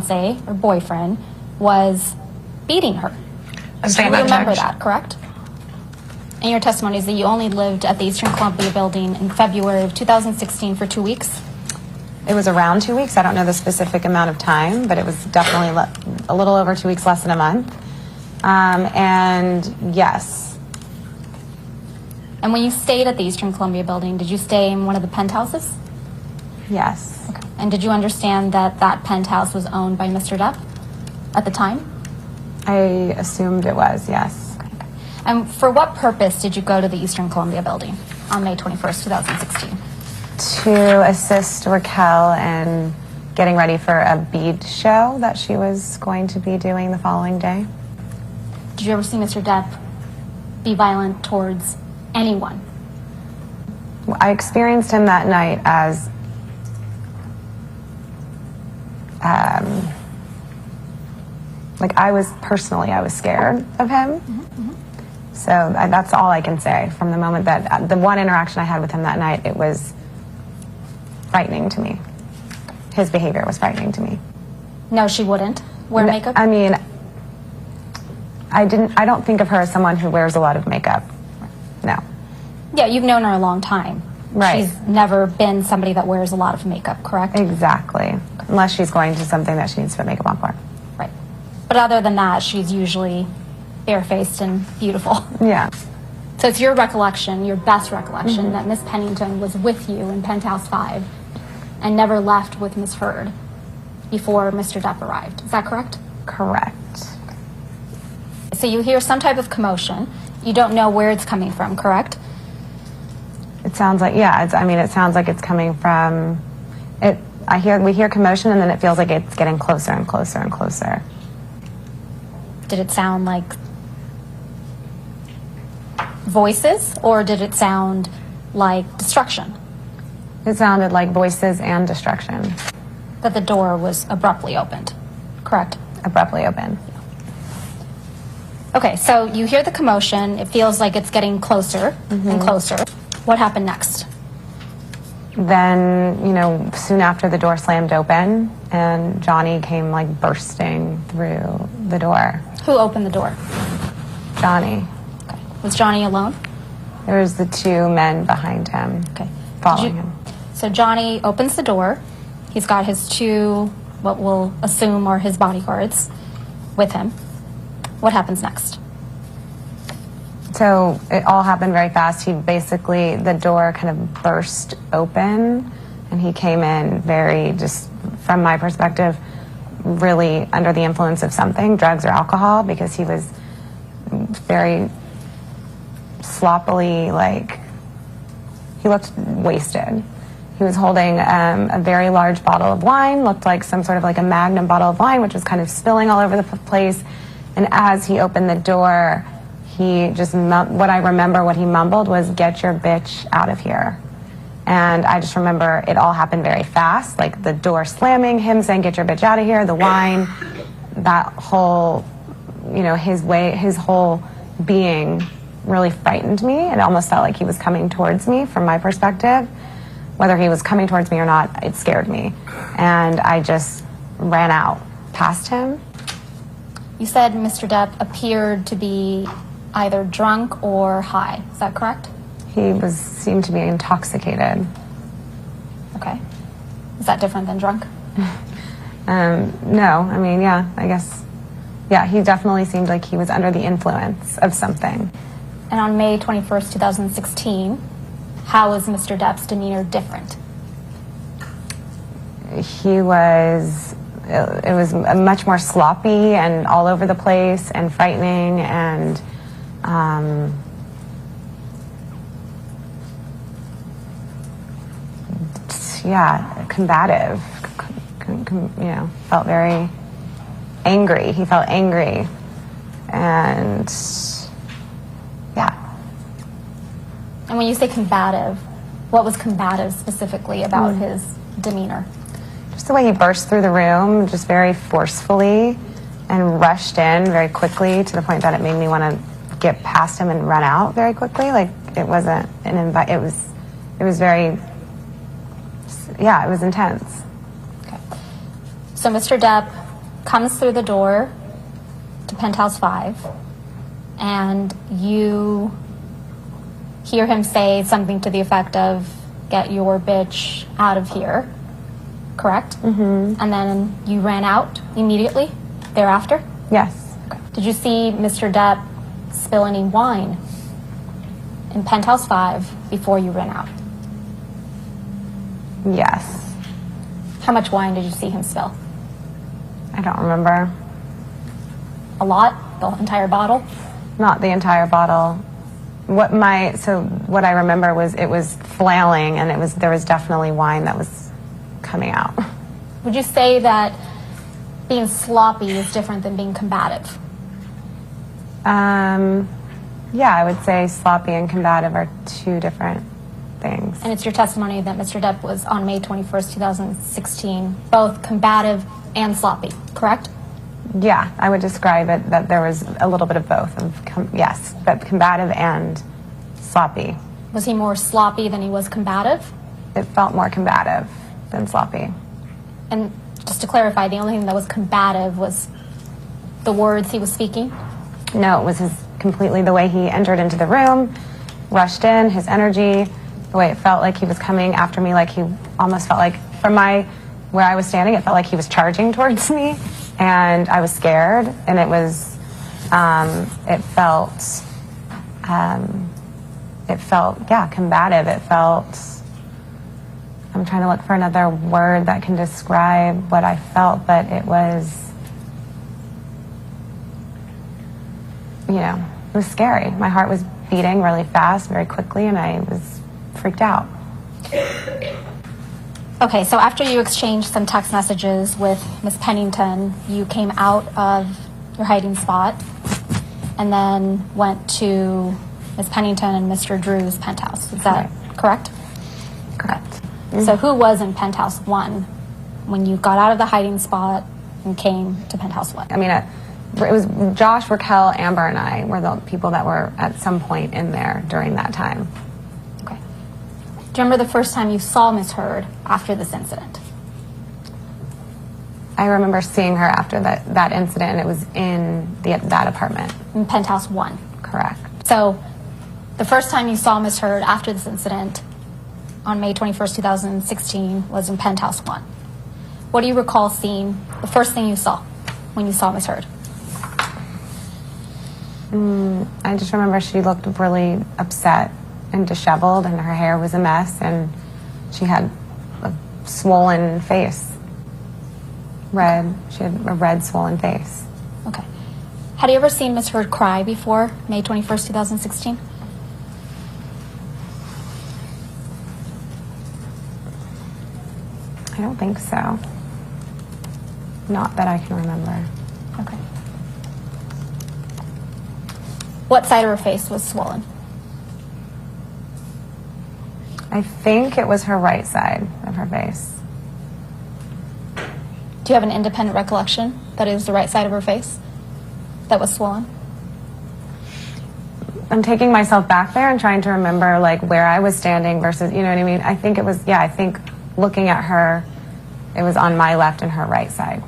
fiance or boyfriend was beating her. Do you remember that, correct? In your testimony is that you only lived at the Eastern Columbia building in February of 2016 for 2 weeks? It was around 2 weeks. I don't know the specific amount of time, but it was definitely a little over 2 weeks, less than a month. And yes. And when you stayed at the Eastern Columbia building, did you stay in one of the penthouses? Yes. Okay. And did you understand that that penthouse was owned by Mr. Depp at the time? I assumed it was, yes. Okay. And for what purpose did you go to the Eastern Columbia building on May 21st, 2016? To assist Raquel in getting ready for a bead show that she was going to be doing the following day. Did you ever see Mr. Depp be violent towards anyone? I experienced him that night as like I was scared of him. So that's all I can say from the moment that the one interaction I had with him that night. It was frightening to me. His behavior was frightening to me. No, she wouldn't wear makeup? I mean, I don't think of her as someone who wears a lot of makeup. No. Yeah, you've known her a long time. Right. She's never been somebody that wears a lot of makeup, correct? Exactly. Unless she's going to something that she needs to put makeup on for. Right. But other than that, she's usually barefaced and beautiful. Yeah. So it's your recollection, your best recollection, that Miss Pennington was with you in Penthouse 5 and never left with Miss Heard before Mr. Depp arrived. Is that correct? Correct. So you hear some type of commotion. You don't know where it's coming from, correct? It sounds like, yeah, it sounds like it's coming from, we hear commotion and then it feels like it's getting closer and closer and closer. Did it sound like voices or did it sound like destruction? It sounded like voices and destruction. That the door was abruptly opened, correct? Abruptly opened. Okay, so you hear the commotion. It feels like it's getting closer and closer. What happened next? Then, soon after the door slammed open and Johnny came like bursting through the door. Who opened the door? Johnny. Okay. Was Johnny alone? There was the two men behind him, following him. So Johnny opens the door. He's got his two, what we'll assume are his bodyguards, with him. What happens next? So it all happened very fast. The door kind of burst open and he came in very, just from my perspective, really under the influence of something, drugs or alcohol, because he was very sloppily, he looked wasted. He was holding a very large bottle of wine, looked like some sort of like a Magnum bottle of wine, which was kind of spilling all over the place. And as he opened the door, he just, what I remember what he mumbled was, "Get your bitch out of here." And I just remember it all happened very fast, like the door slamming, him saying, "Get your bitch out of here," the wine, that whole, his whole being really frightened me. It almost felt like he was coming towards me from my perspective. Whether he was coming towards me or not, it scared me. And I just ran out past him. You said Mr. Depp appeared to be either drunk or high. Is that correct? He seemed to be intoxicated. Okay. Is that different than drunk? No. I mean, yeah, I guess. Yeah, he definitely seemed like he was under the influence of something. And on May 21st, 2016, how was Mr. Depp's demeanor different? It was much more sloppy and all over the place and frightening and combative. Felt very angry. He felt angry and And when you say combative, what was combative specifically about his demeanor? Just the way he burst through the room, just very forcefully, and rushed in very quickly to the point that it made me want to get past him and run out very quickly. Like, it wasn't an invite. It was very, it was intense. Okay. So Mr. Depp comes through the door to Penthouse 5, and you hear him say something to the effect of, "Get your bitch out of here," correct? Mm-hmm. And then you ran out immediately thereafter? Yes. Okay. Did you see Mr. Depp spill any wine in Penthouse 5 before you ran out? Yes. How much wine did you see him spill? I don't remember. A lot? The entire bottle? Not the entire bottle. What I remember was it was flailing, and there was definitely wine that was coming out. Would you say that being sloppy is different than being combative? Yeah, I would say sloppy and combative are two different things. And it's your testimony that Mr. Depp was on May 21st, 2016, both combative and sloppy, correct? Yeah, I would describe it that there was a little bit of both. Yes, but combative and sloppy. Was he more sloppy than he was combative? It felt more combative than sloppy. And just to clarify, the only thing that was combative was the words he was speaking? No, it was completely the way he entered into the room, rushed in, his energy, the way it felt like he was coming after me, like he almost felt like, from where I was standing, it felt like he was charging towards me, and I was scared, and it felt, yeah, combative. It felt, I'm trying to look for another word that can describe what I felt, but it was, it was scary. My heart was beating really fast, very quickly, and I was freaked out. Okay, so after you exchanged some text messages with Ms. Pennington, you came out of your hiding spot and then went to Ms. Pennington and Mr. Drew's penthouse. Is that correct? Correct. Mm-hmm. So who was in Penthouse 1 when you got out of the hiding spot and came to Penthouse 1? I mean, it was Josh, Raquel, Amber, and I were the people that were at some point in there during that time. Okay. Do you remember the first time you saw Ms. Heard after this incident? I remember seeing her after that incident, and it was in that apartment. In Penthouse 1? Correct. So the first time you saw Ms. Heard after this incident on May 21st, 2016 was in Penthouse 1. What do you recall seeing, the first thing you saw when you saw Ms. Heard? I just remember she looked really upset and disheveled, and her hair was a mess, and she had a swollen face. She had a red, swollen face. Okay. Had you ever seen Ms. Heard cry before May 21st, 2016? I don't think so. Not that I can remember. Okay. What side of her face was swollen? I think it was her right side of her face. Do you have an independent recollection that it was the right side of her face that was swollen? I'm taking myself back there and trying to remember like where I was standing versus, you know what I mean? I think it was, yeah, I think looking at her, it was on my left and her right side.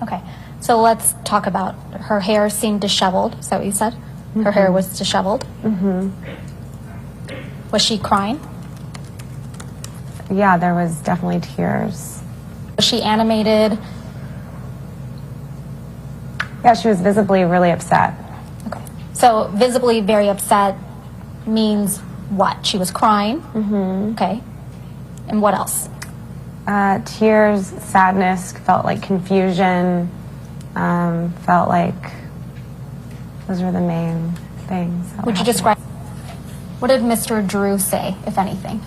Okay. So let's talk about her hair seemed disheveled. Is that what you said? Her hair was disheveled? Mm-hmm. Was she crying? Yeah, there was definitely tears. Was she animated? Yeah, she was visibly really upset. Okay. So visibly very upset means what? She was crying? Mm-hmm. Okay. And what else? Tears, sadness, felt like confusion, felt like those were the main things. Would you describe, what did Mr. Drew say, if anything?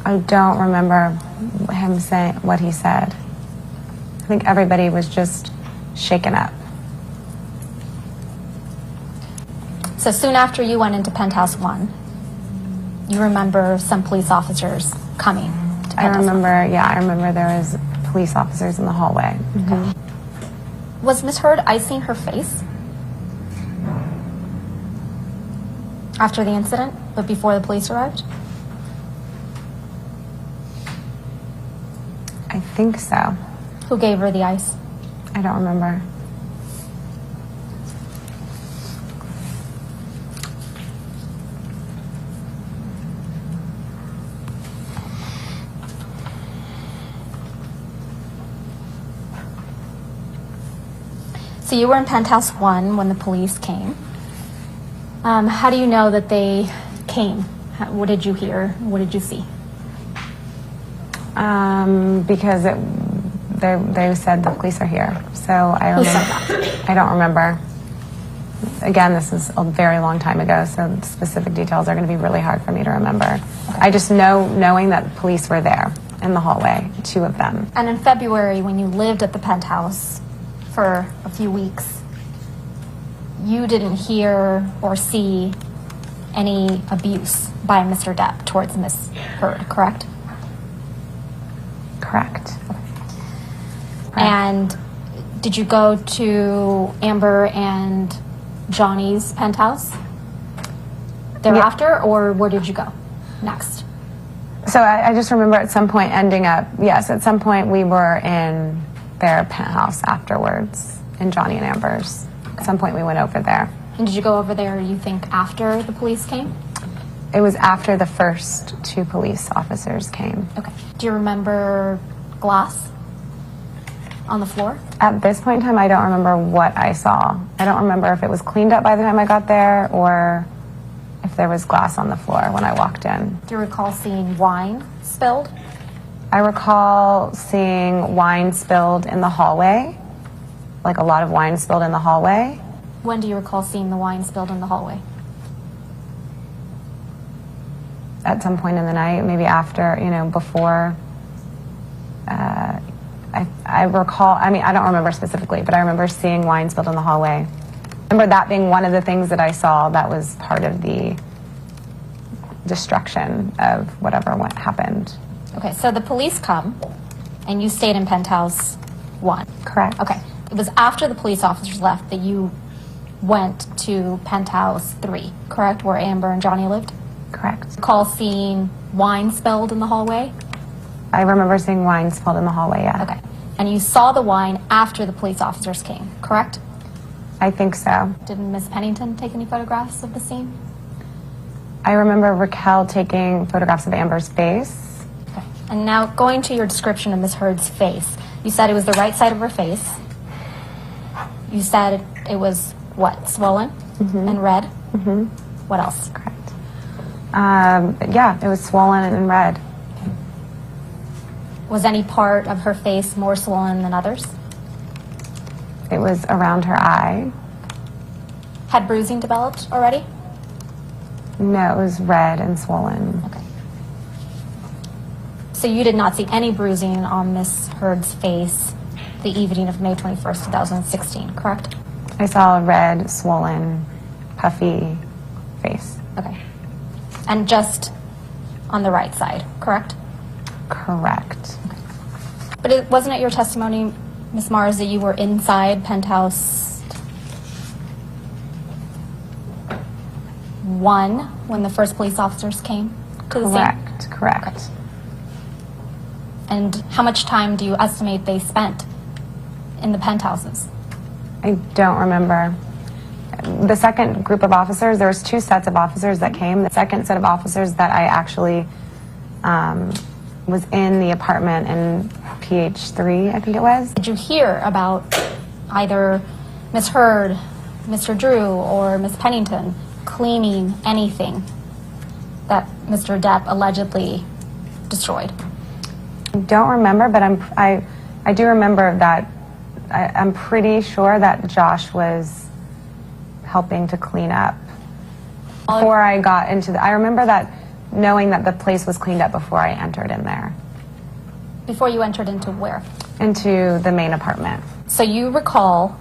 I don't remember him saying what he said. I think everybody was just shaken up. So soon after you went into Penthouse 1, you remember some police officers coming to Penthouse 1? I remember there was police officers in the hallway. Mm-hmm. Okay. Was Ms. Heard icing her face after the incident, but before the police arrived? I I think so. Who gave her the ice? I don't remember. So you were in Penthouse 1 when the police came. How do you know that they came? What did you hear? What did you see? Because they said the police are here. So I Who remember. said that? I don't remember. Again, this is a very long time ago, so specific details are going to be really hard for me to remember. Okay. I just knowing that police were there in the hallway, 2 of them. And in February, when you lived at the penthouse for a few weeks, you didn't hear or see any abuse by Mr. Depp towards Miss Heard, correct? Correct. And did you go to Amber and Johnny's penthouse thereafter, or where did you go next? So I just remember at some point ending up, yes, at some point we were in their penthouse afterwards, in Johnny and Amber's. At some point we went over there. And did you go over there, you think, after the police came? It was after the first 2 police officers came. Okay. Do you remember glass on the floor? At this point in time, I don't remember what I saw. I don't remember if it was cleaned up by the time I got there or if there was glass on the floor when I walked in. Do you recall seeing wine spilled? I recall seeing wine spilled in the hallway, like a lot of wine spilled in the hallway. When do you recall seeing the wine spilled in the hallway? At some point in the night, maybe after, before. I recall, I don't remember specifically, but I remember seeing wine spilled in the hallway. I remember that being one of the things that I saw that was part of the destruction of whatever happened. Okay, so the police come, and you stayed in Penthouse 1. Correct. Okay. It was after the police officers left that you went to Penthouse 3, correct, where Amber and Johnny lived? Correct. Recall seeing wine spilled in the hallway? I remember seeing wine spilled in the hallway, yeah. Okay. And you saw the wine after the police officers came, correct? I think so. Did Miss Pennington take any photographs of the scene? I remember Raquel taking photographs of Amber's face. Okay. And now going to your description of Miss Heard's face, you said it was the right side of her face. You said it was, what, swollen and red? Mm-hmm. What else? Correct. Yeah, it was swollen and red. Was any part of her face more swollen than others? It was around her eye. Had bruising developed already? No, it was red and swollen. Okay. So you did not see any bruising on Miss Heard's face the evening of May 21st, 2016, correct? I saw a red, swollen, puffy face. Okay. And just on the right side, correct? Correct. Okay. But wasn't it your testimony, Ms. Mars, that you were inside Penthouse 1 when the first police officers came to the scene? Correct. Okay. And how much time do you estimate they spent in the penthouses? I don't remember. The second group of officers, there was 2 sets of officers that came. The second set of officers that I actually was in the apartment in PH3, I think it was. Did you hear about either Miss Heard, Mr. Drew, or Miss Pennington cleaning anything that Mr. Depp allegedly destroyed? I don't remember, but I do remember that I'm pretty sure that Josh was helping to clean up before I got into I remember that knowing that the place was cleaned up before I entered in there. Before you entered into where? Into the main apartment. So you recall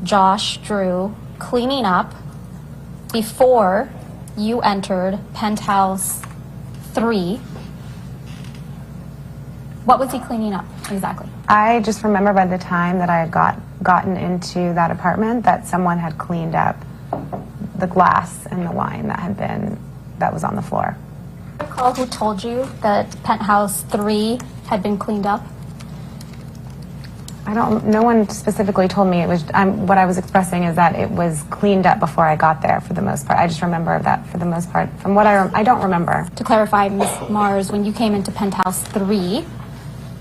Josh, Drew cleaning up before you entered Penthouse 3. What was he cleaning up exactly? I just remember by the time that I had gotten into that apartment that someone had cleaned up the glass and the wine that was on the floor. Do you recall who told you that Penthouse 3 had been cleaned up? no one specifically told me. It was, what I was expressing is that it was cleaned up before I got there for the most part. I just remember that for the most part. From what I don't remember. To clarify, Ms. Mars, when you came into Penthouse 3,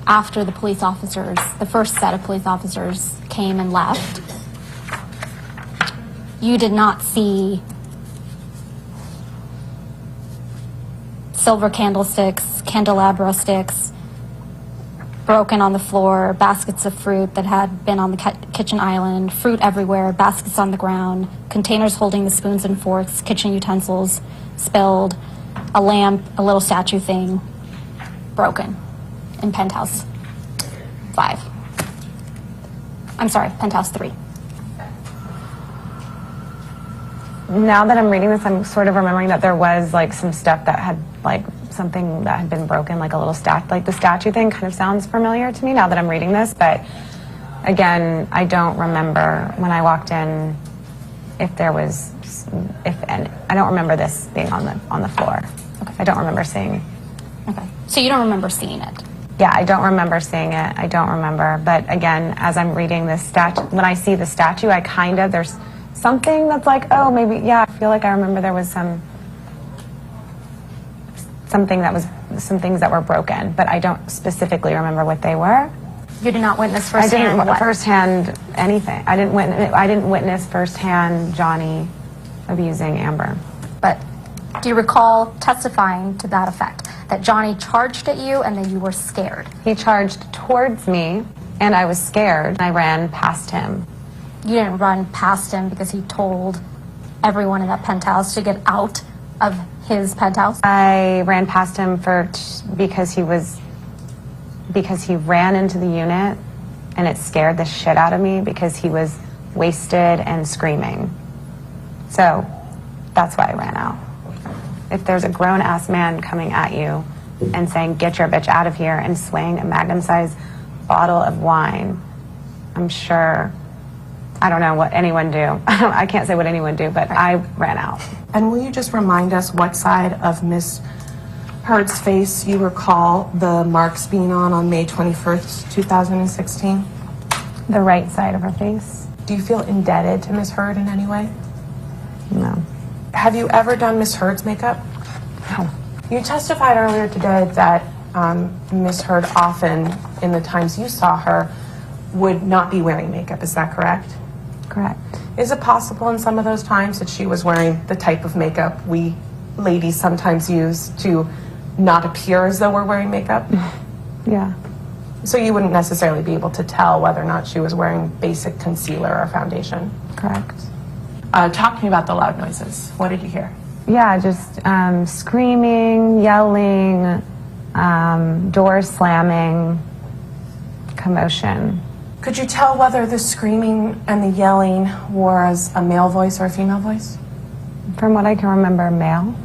after the police officers, the first set of police officers came and left, you did not see silver candlesticks, candelabra sticks, broken on the floor, baskets of fruit that had been on the kitchen island, fruit everywhere, baskets on the ground, containers holding the spoons and forks, kitchen utensils spilled, a lamp, a little statue thing, broken in Penthouse 5. I'm sorry, Penthouse 3. Now that I'm reading this, I'm sort of remembering that there was like some stuff that had like something that had been broken, like a little like the statue thing kind of sounds familiar to me now that I'm reading this, but again, I don't remember when I walked in if there was, and I don't remember this being on the floor. Okay. I don't remember seeing. Okay, so you don't remember seeing it? Yeah, I don't remember seeing it. I don't remember, but again, as I'm reading this statue, when I see the statue, I kind of, there's something that's like, oh, maybe, yeah, I feel like I remember there was some things that were broken, but I don't specifically remember what they were. You did not witness firsthand? I didn't firsthand anything. I didn't witness firsthand Johnny abusing Amber. But do you recall testifying to that effect? That Johnny charged at you and then you were scared? He charged towards me and I was scared. I ran past him. You didn't run past him because he told everyone in that penthouse to get out of his penthouse? I ran past him because he ran into the unit and it scared the shit out of me because he was wasted and screaming. So that's why I ran out. If there's a grown-ass man coming at you and saying, get your bitch out of here, and swaying a Magnum-sized bottle of wine, I'm sure, I don't know what anyone do. I can't say what anyone do, but I ran out. And will you just remind us what side of Miss Heard's face you recall the marks being on May 21st, 2016? The right side of her face. Do you feel indebted to Miss Heard in any way? No. Have you ever done Miss Heard's makeup? No. You testified earlier today that Miss Heard often, in the times you saw her, would not be wearing makeup. Is that correct? Correct. Is it possible in some of those times that she was wearing the type of makeup we ladies sometimes use to not appear as though we're wearing makeup? Yeah. So you wouldn't necessarily be able to tell whether or not she was wearing basic concealer or foundation? Correct. Talk to me about the loud noises. What did you hear? Yeah, just screaming, yelling, doors slamming, commotion. Could you tell whether the screaming and the yelling was a male voice or a female voice? From what I can remember, male.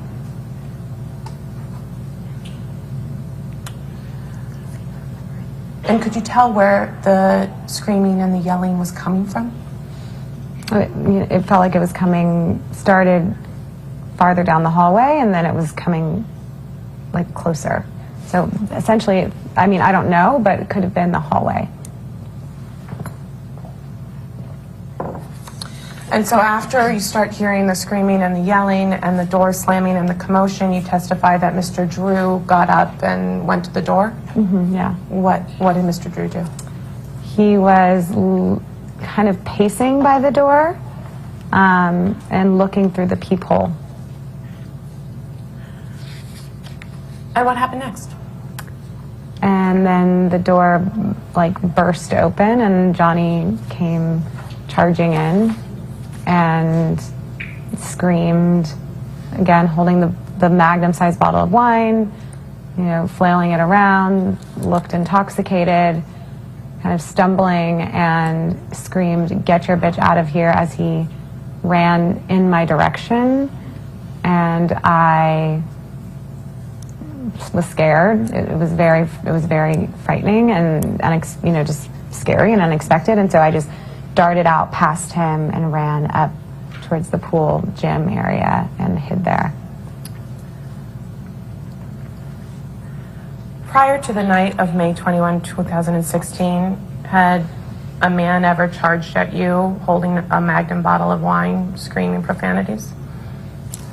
And could you tell where the screaming and the yelling was coming from? It felt like it was started farther down the hallway, and then it was coming like closer. So essentially, I mean, I don't know, but it could have been the hallway. And so after you start hearing the screaming and the yelling and the door slamming and the commotion, you testify that Mr. Drew got up and went to the door? Mm-hmm, yeah. What did Mr. Drew do? He was kind of pacing by the door and looking through the peephole. And what happened next? And then the door like burst open and Johnny came charging in and screamed, again holding the Magnum-sized bottle of wine, you know, flailing it around, looked intoxicated, kind of stumbling, and screamed, "Get your bitch out of here," as he ran in my direction. And I was scared. It was very frightening and just scary and unexpected. And so I just darted out past him and ran up towards the pool gym area and hid there. Prior to the night of May 21, 2016, had a man ever charged at you holding a magnum bottle of wine, screaming profanities?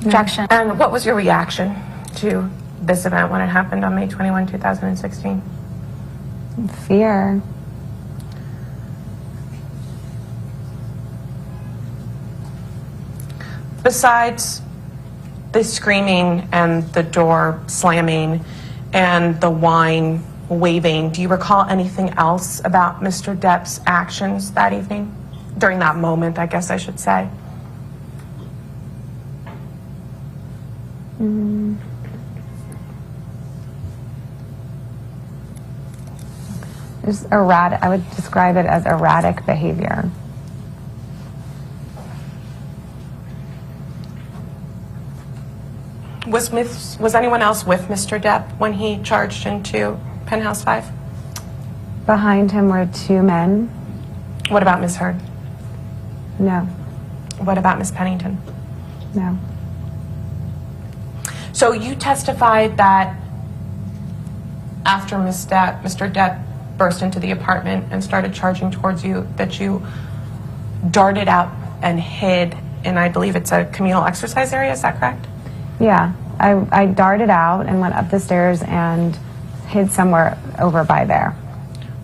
Objection. And what was your reaction to this event when it happened on May 21, 2016? Fear. Besides the screaming and the door slamming and the wine waving, do you recall anything else about Mr. Depp's actions that evening? During that moment, I guess I should say. Just erratic. I would describe it as erratic behavior. Was anyone else with Mr. Depp when he charged into Penthouse 5? Behind him were two men. What about Ms. Heard? No. What about Ms. Pennington? No. So you testified that after Mr. Depp burst into the apartment and started charging towards you, that you darted out and hid in, I believe it's a communal exercise area, is that correct? Yeah. I darted out and went up the stairs and hid somewhere over by there.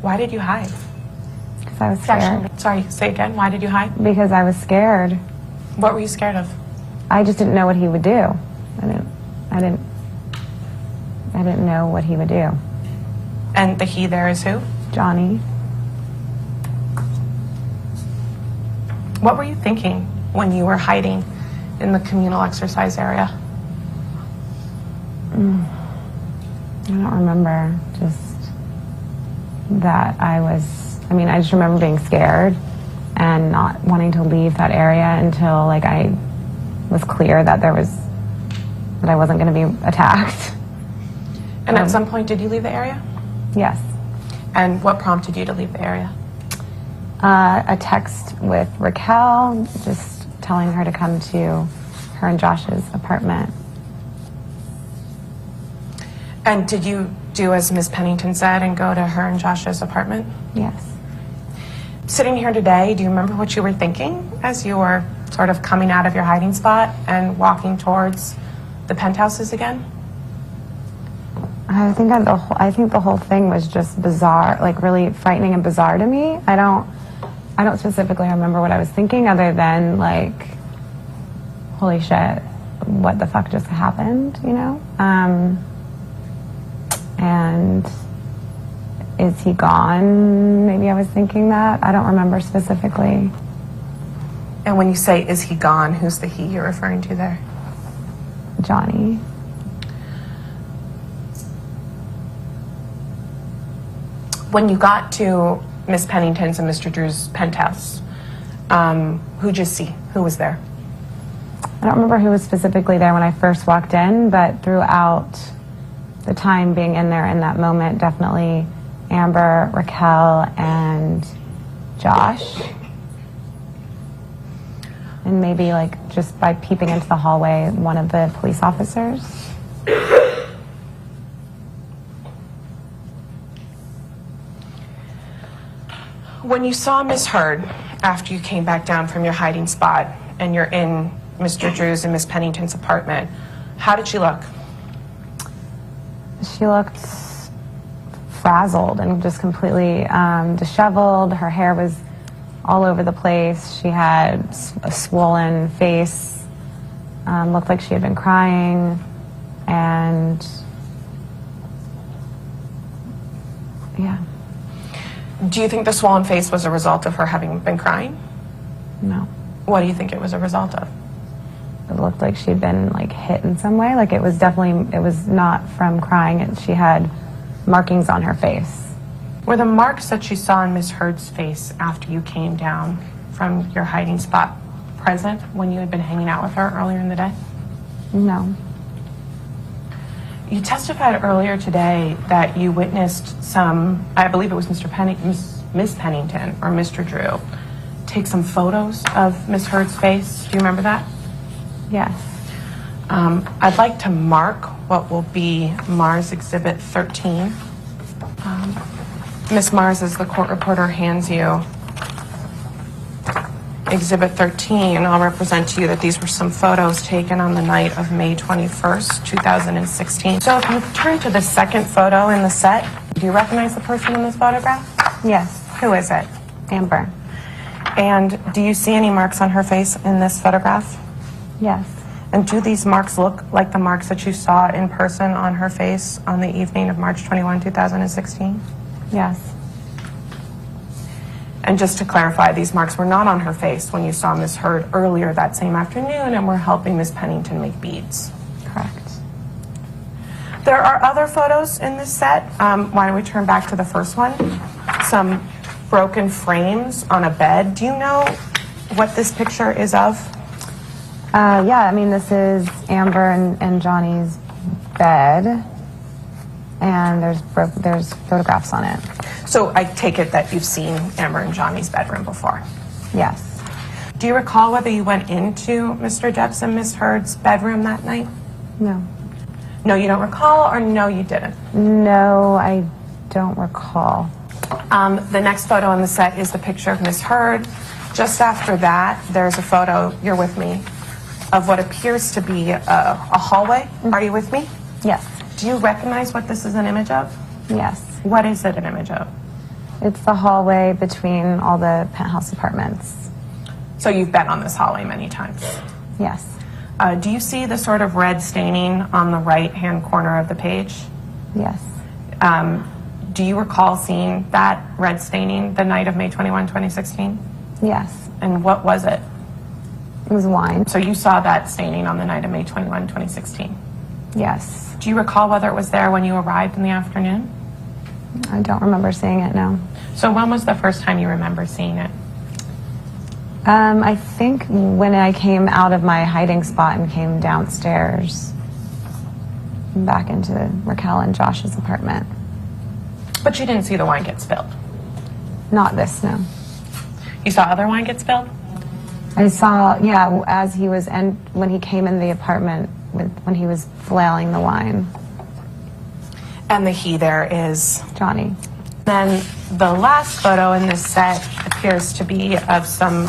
Why did you hide? Because I was scared. Sorry, say again, why did you hide? Because I was scared. What were you scared of? I just didn't know what he would do. I didn't know what he would do. And the he there is who? Johnny. What were you thinking when you were hiding in the communal exercise area? I don't remember. Just that I just remember being scared and not wanting to leave that area until like I was clear that I wasn't going to be attacked. And at some point, did you leave the area? Yes. And what prompted you to leave the area? A text with Raquel, just telling her to come to her and Josh's apartment. And did you do as Ms. Pennington said and go to her and Josh's apartment? Yes. Sitting here today, do you remember what you were thinking as you were sort of coming out of your hiding spot and walking towards the penthouses again? I think the whole thing was just bizarre, like really frightening and bizarre to me. I don't specifically remember what I was thinking other than like, holy shit, what the fuck just happened, you know? And is he gone? Maybe I was thinking that. I don't remember specifically. And when you say, is he gone, who's the he you're referring to there? Johnny. When you got to Miss Pennington's and Mr. Drew's penthouse, who'd you see? Who was there? I don't remember who was specifically there when I first walked in, but throughout the time being in there in that moment, definitely Amber, Raquel, and Josh. And maybe like just by peeping into the hallway, one of the police officers. When you saw Miss Heard after you came back down from your hiding spot and you're in Mr. Drew's and Miss Pennington's apartment, how did she look? She looked frazzled and just completely disheveled. Her hair was all over the place. She had a swollen face, looked like she had been crying, and yeah. Do you think the swollen face was a result of her having been crying? No. What do you think it was a result of? It looked like she'd been like hit in some way. Like it was not from crying. She had markings on her face. Were the marks that you saw on Miss Heard's face after you came down from your hiding spot present when you had been hanging out with her earlier in the day? No. You testified earlier today that you witnessed some, I believe it was Miss Pennington or Mr. Drew, take some photos of Miss Heard's face. Do you remember that? Yes. I'd like to mark what will be Mars Exhibit 13. Miss Mars, as the court reporter hands you Exhibit 13, I'll represent to you that these were some photos taken on the night of May 21st, 2016. So if you turn to the second photo in the set, do you recognize the person in this photograph? Yes. Who is it? Amber. And do you see any marks on her face in this photograph? Yes. And do these marks look like the marks that you saw in person on her face on the evening of March 21, 2016? Yes. And just to clarify, these marks were not on her face when you saw Ms. Heard earlier that same afternoon and were helping Ms. Pennington make beads. Correct. There are other photos in this set. Why don't we turn back to the first one? Some broken frames on a bed. Do you know what this picture is of? Yeah, I mean, this is Amber and Johnny's bed, and there's photographs on it. So I take it that you've seen Amber and Johnny's bedroom before. Yes. Do you recall whether you went into Mr. Depp's and Ms. Heard's bedroom that night? No. No, you don't recall, or no, you didn't? No, I don't recall. The next photo on the set is the picture of Ms. Heard. Just after that, there's a photo, you're with me, of what appears to be a hallway. Are you with me? Yes. Do you recognize what this is an image of? Yes. What is it an image of? It's the hallway between all the penthouse apartments. So you've been on this hallway many times. Yes. Do you see the sort of red staining on the right-hand corner of the page? Yes. Do you recall seeing that red staining the night of May 21, 2016? Yes. And what was it? It was wine. So you saw that staining on the night of May 21, 2016? Yes. Do you recall whether it was there when you arrived in the afternoon? I don't remember seeing it, no. So when was the first time you remember seeing it? I think when I came out of my hiding spot and came downstairs back into Raquel and Josh's apartment. But you didn't see the wine get spilled? Not this, no. You saw other wine get spilled? I saw, yeah, as he was, and when he came in the apartment, when he was flailing the wine. And the he there is? Johnny. Then the last photo in this set appears to be of some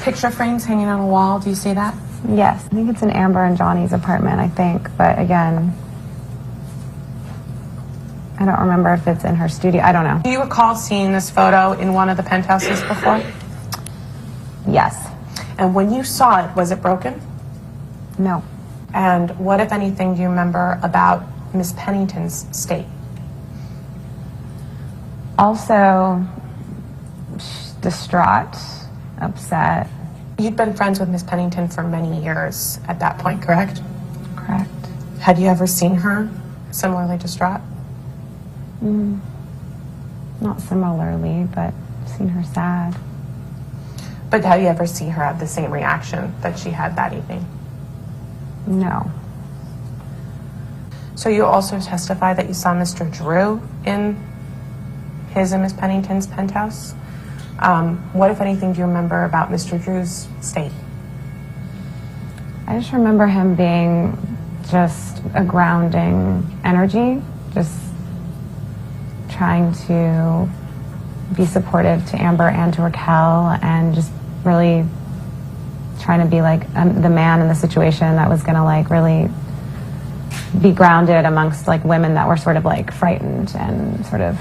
picture frames hanging on a wall. Do you see that? Yes, I think it's in Amber and Johnny's apartment, I think. But again, I don't remember if it's in her studio. I don't know. Do you recall seeing this photo in one of the penthouses before? Yes. And when you saw it, was it broken? No. And what, if anything, do you remember about Miss Pennington's state? Also, distraught, upset. You'd been friends with Miss Pennington for many years at that point, correct? Correct. Had you ever seen her similarly distraught? Not similarly, but seen her sad. But have you ever seen her have the same reaction that she had that evening? No. So you also testify that you saw Mr. Drew in his and Miss Pennington's penthouse. What, if anything, do you remember about Mr. Drew's state? I just remember him being just a grounding energy, just trying to be supportive to Amber and to Raquel, and just really trying to be like the man in the situation that was gonna like really be grounded amongst like women that were sort of like frightened and sort of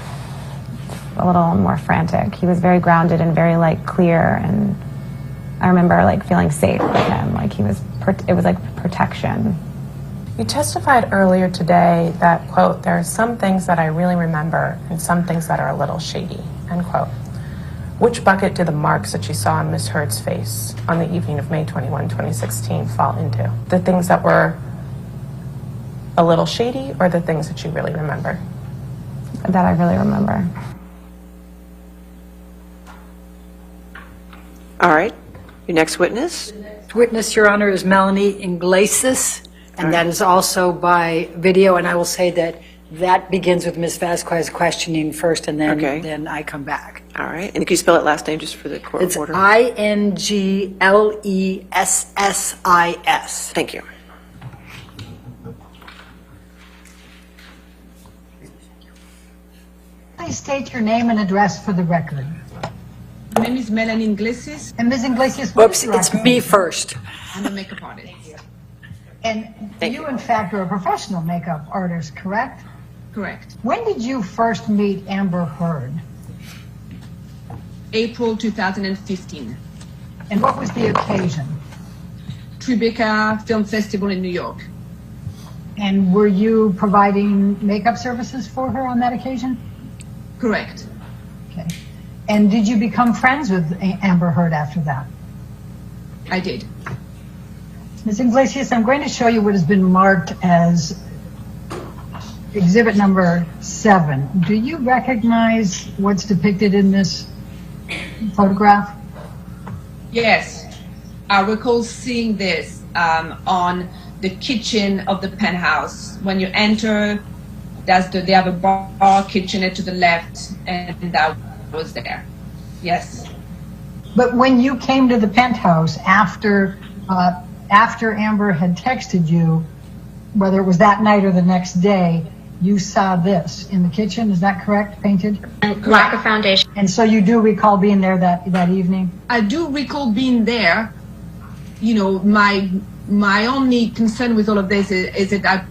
a little more frantic. He was very grounded and very like clear, and I remember like feeling safe with him. Like he was, it was like protection. You testified earlier today that, quote, there are some things that I really remember and some things that are a little shady, end quote. Which bucket do the marks that you saw on Miss Heard's face on the evening of May 21, 2016 fall into? The things that were a little shady, or the things that you really remember? That I really remember. All right. Your next witness? Witness, Your Honor, is Melanie Iglesias, and that is also by video. And I will say that that begins with Ms. Vasquez questioning first, and then, Okay. then I come back. All right. And can you spell that last name just for the court It's order? Inglessis. Thank you. Please state your name and address for the record. My name is Melanie Iglesias. And Ms. Iglesias, what Whoops, is your it's me occupation? first. I'm a makeup artist. And you, in fact, are a professional makeup artist, correct? Correct. When did you first meet Amber Heard? April 2015. And what was the occasion? Tribeca Film Festival in New York. And were you providing makeup services for her on that occasion? Correct. Okay. And did you become friends with Amber Heard after that? I did. Ms. Iglesias, I'm going to show you what has been marked as exhibit number 7. Do you recognize what's depicted in this photograph? Yes. I recall seeing this on the kitchen of the penthouse. When you enter, they have a bar kitchenette to the left, and that was there. Yes. But when you came to the penthouse after Amber had texted you, whether it was that night or the next day, you saw this in the kitchen, is that correct, painted? And lack of foundation. And so you do recall being there that evening? I do recall being there. You know, my only concern with all of this is that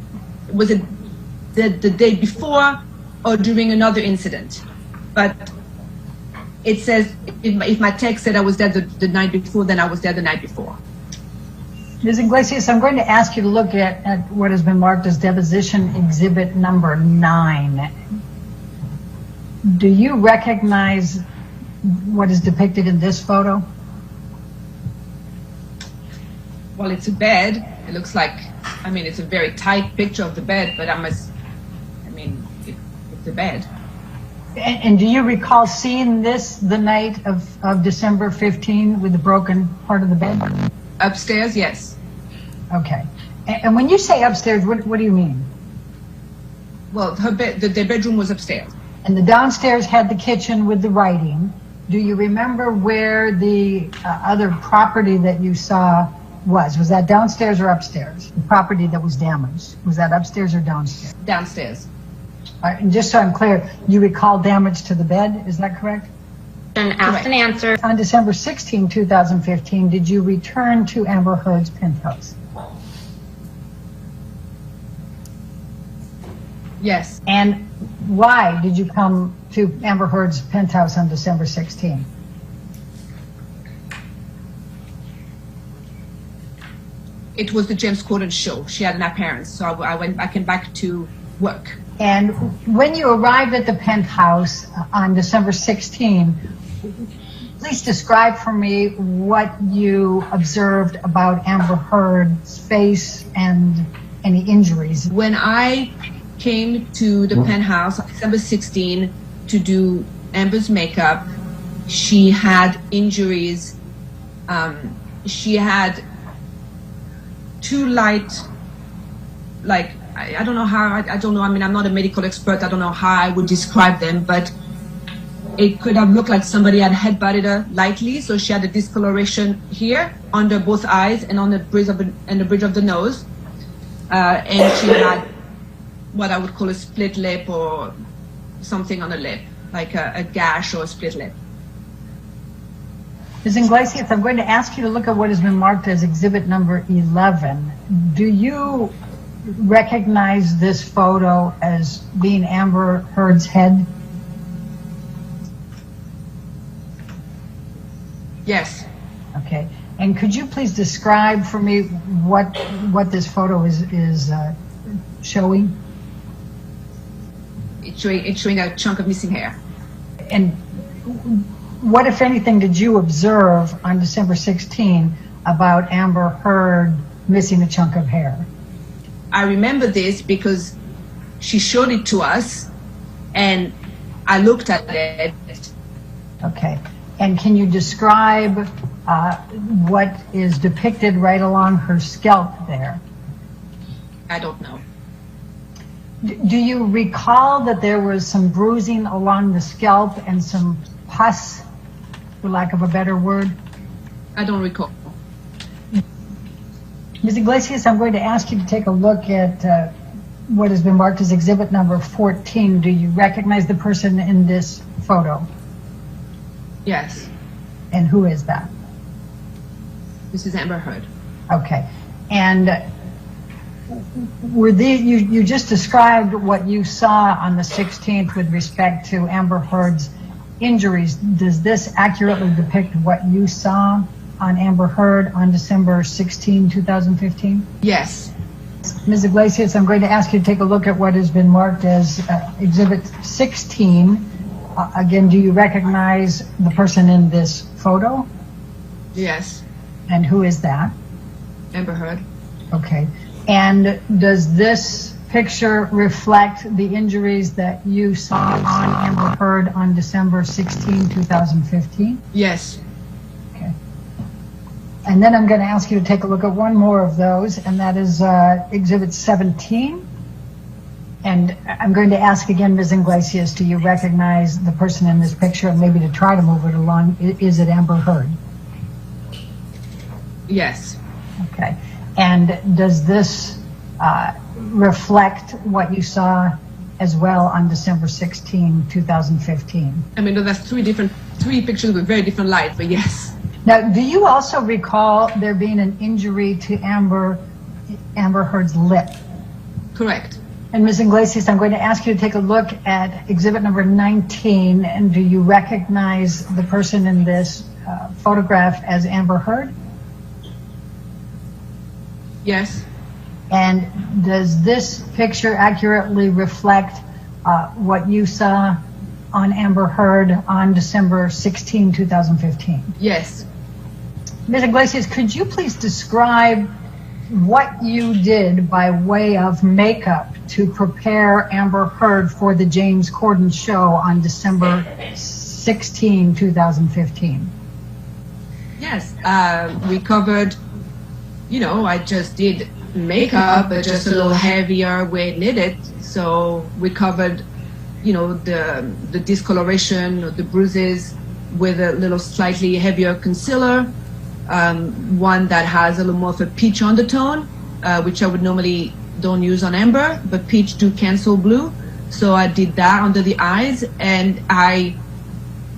was it the day before or during another incident. But it says, if my text said I was there the night before, then I was there the night before. Ms. Iglesias, I'm going to ask you to look at what has been marked as deposition exhibit number 9. Do you recognize what is depicted in this photo? Well, it's a bed. It looks like, I mean, it's a very tight picture of the bed, but it's a bed. And do you recall seeing this the night of December 15 with the broken part of the bed? Upstairs, yes. Okay. And when you say upstairs, what do you mean? Well, her bed, the bedroom was upstairs. And the downstairs had the kitchen with the writing. Do you remember where the other property that you saw was? Was that downstairs or upstairs? The property that was damaged. Was that upstairs or downstairs? Downstairs. All right, and just so I'm clear, you recall damage to the bed, is that correct? And asked and answered. On December 16, 2015, did you return to Amber Heard's penthouse? Yes. And why did you come to Amber Heard's penthouse on December 16? It was the James Corden show. She had an appearance, so I came back to work. And when you arrived at the penthouse on December 16, please describe for me what you observed about Amber Heard's face and any injuries. When I came to the penthouse on December 16 to do Amber's makeup, she had injuries. She had two light, like, I don't know how, I don't know, I mean, I'm not a medical expert, I don't know how I would describe them, but it could have looked like somebody had headbutted her lightly, so she had a discoloration here, under both eyes, and on the bridge of the nose. And she had what I would call a split lip or something on the lip, like a gash or a split lip. Ms. Iglesias, I'm going to ask you to look at what has been marked as exhibit number 11. Do you recognize this photo as being Amber Heard's head? Yes. Okay. And could you please describe for me what this photo is showing? It's showing a chunk of missing hair. And what, if anything, did you observe on December 16 about Amber Heard missing a chunk of hair? I remember this because she showed it to us, and I looked at it. Okay. And can you describe what is depicted right along her scalp there? I don't know. Do you recall that there was some bruising along the scalp and some pus, for lack of a better word? I don't recall. Ms. Iglesias, I'm going to ask you to take a look at what has been marked as exhibit number 14. Do you recognize the person in this photo? Yes. And who is that? This is Amber Heard. Okay. And were you just described what you saw on the 16th with respect to Amber Heard's injuries. Does this accurately depict what you saw on Amber Heard on December 16, 2015? Yes. Ms. Iglesias, I'm going to ask you to take a look at what has been marked as Exhibit 16. Again, do you recognize the person in this photo? Yes. And who is that? Amber Heard. Okay. And does this picture reflect the injuries that you saw on Amber Heard on December 16, 2015? Yes. Okay. And then I'm going to ask you to take a look at one more of those, and that is Exhibit 17. And I'm going to ask again, Ms. Iglesias, do you recognize the person in this picture? And maybe to try to move it along, is it Amber Heard? Yes. Okay. And does this reflect what you saw as well on December 16, 2015? I mean, that's three pictures with very different light, but yes. Now, do you also recall there being an injury to Amber Heard's lip? Correct. And Ms. Iglesias, I'm going to ask you to take a look at exhibit number 19, and do you recognize the person in this photograph as Amber Heard? Yes. And does this picture accurately reflect what you saw on Amber Heard on December 16, 2015? Yes. Ms. Iglesias, could you please describe what you did by way of makeup to prepare Amber Heard for the James Corden show on December 16, 2015? Yes. We covered, I just did makeup, but just a little heavier where it needed. So we covered, the discoloration, the bruises with a little slightly heavier concealer. One that has a little more of a peach undertone, which I would normally don't use on Amber, but peach do cancel blue. So I did that under the eyes, and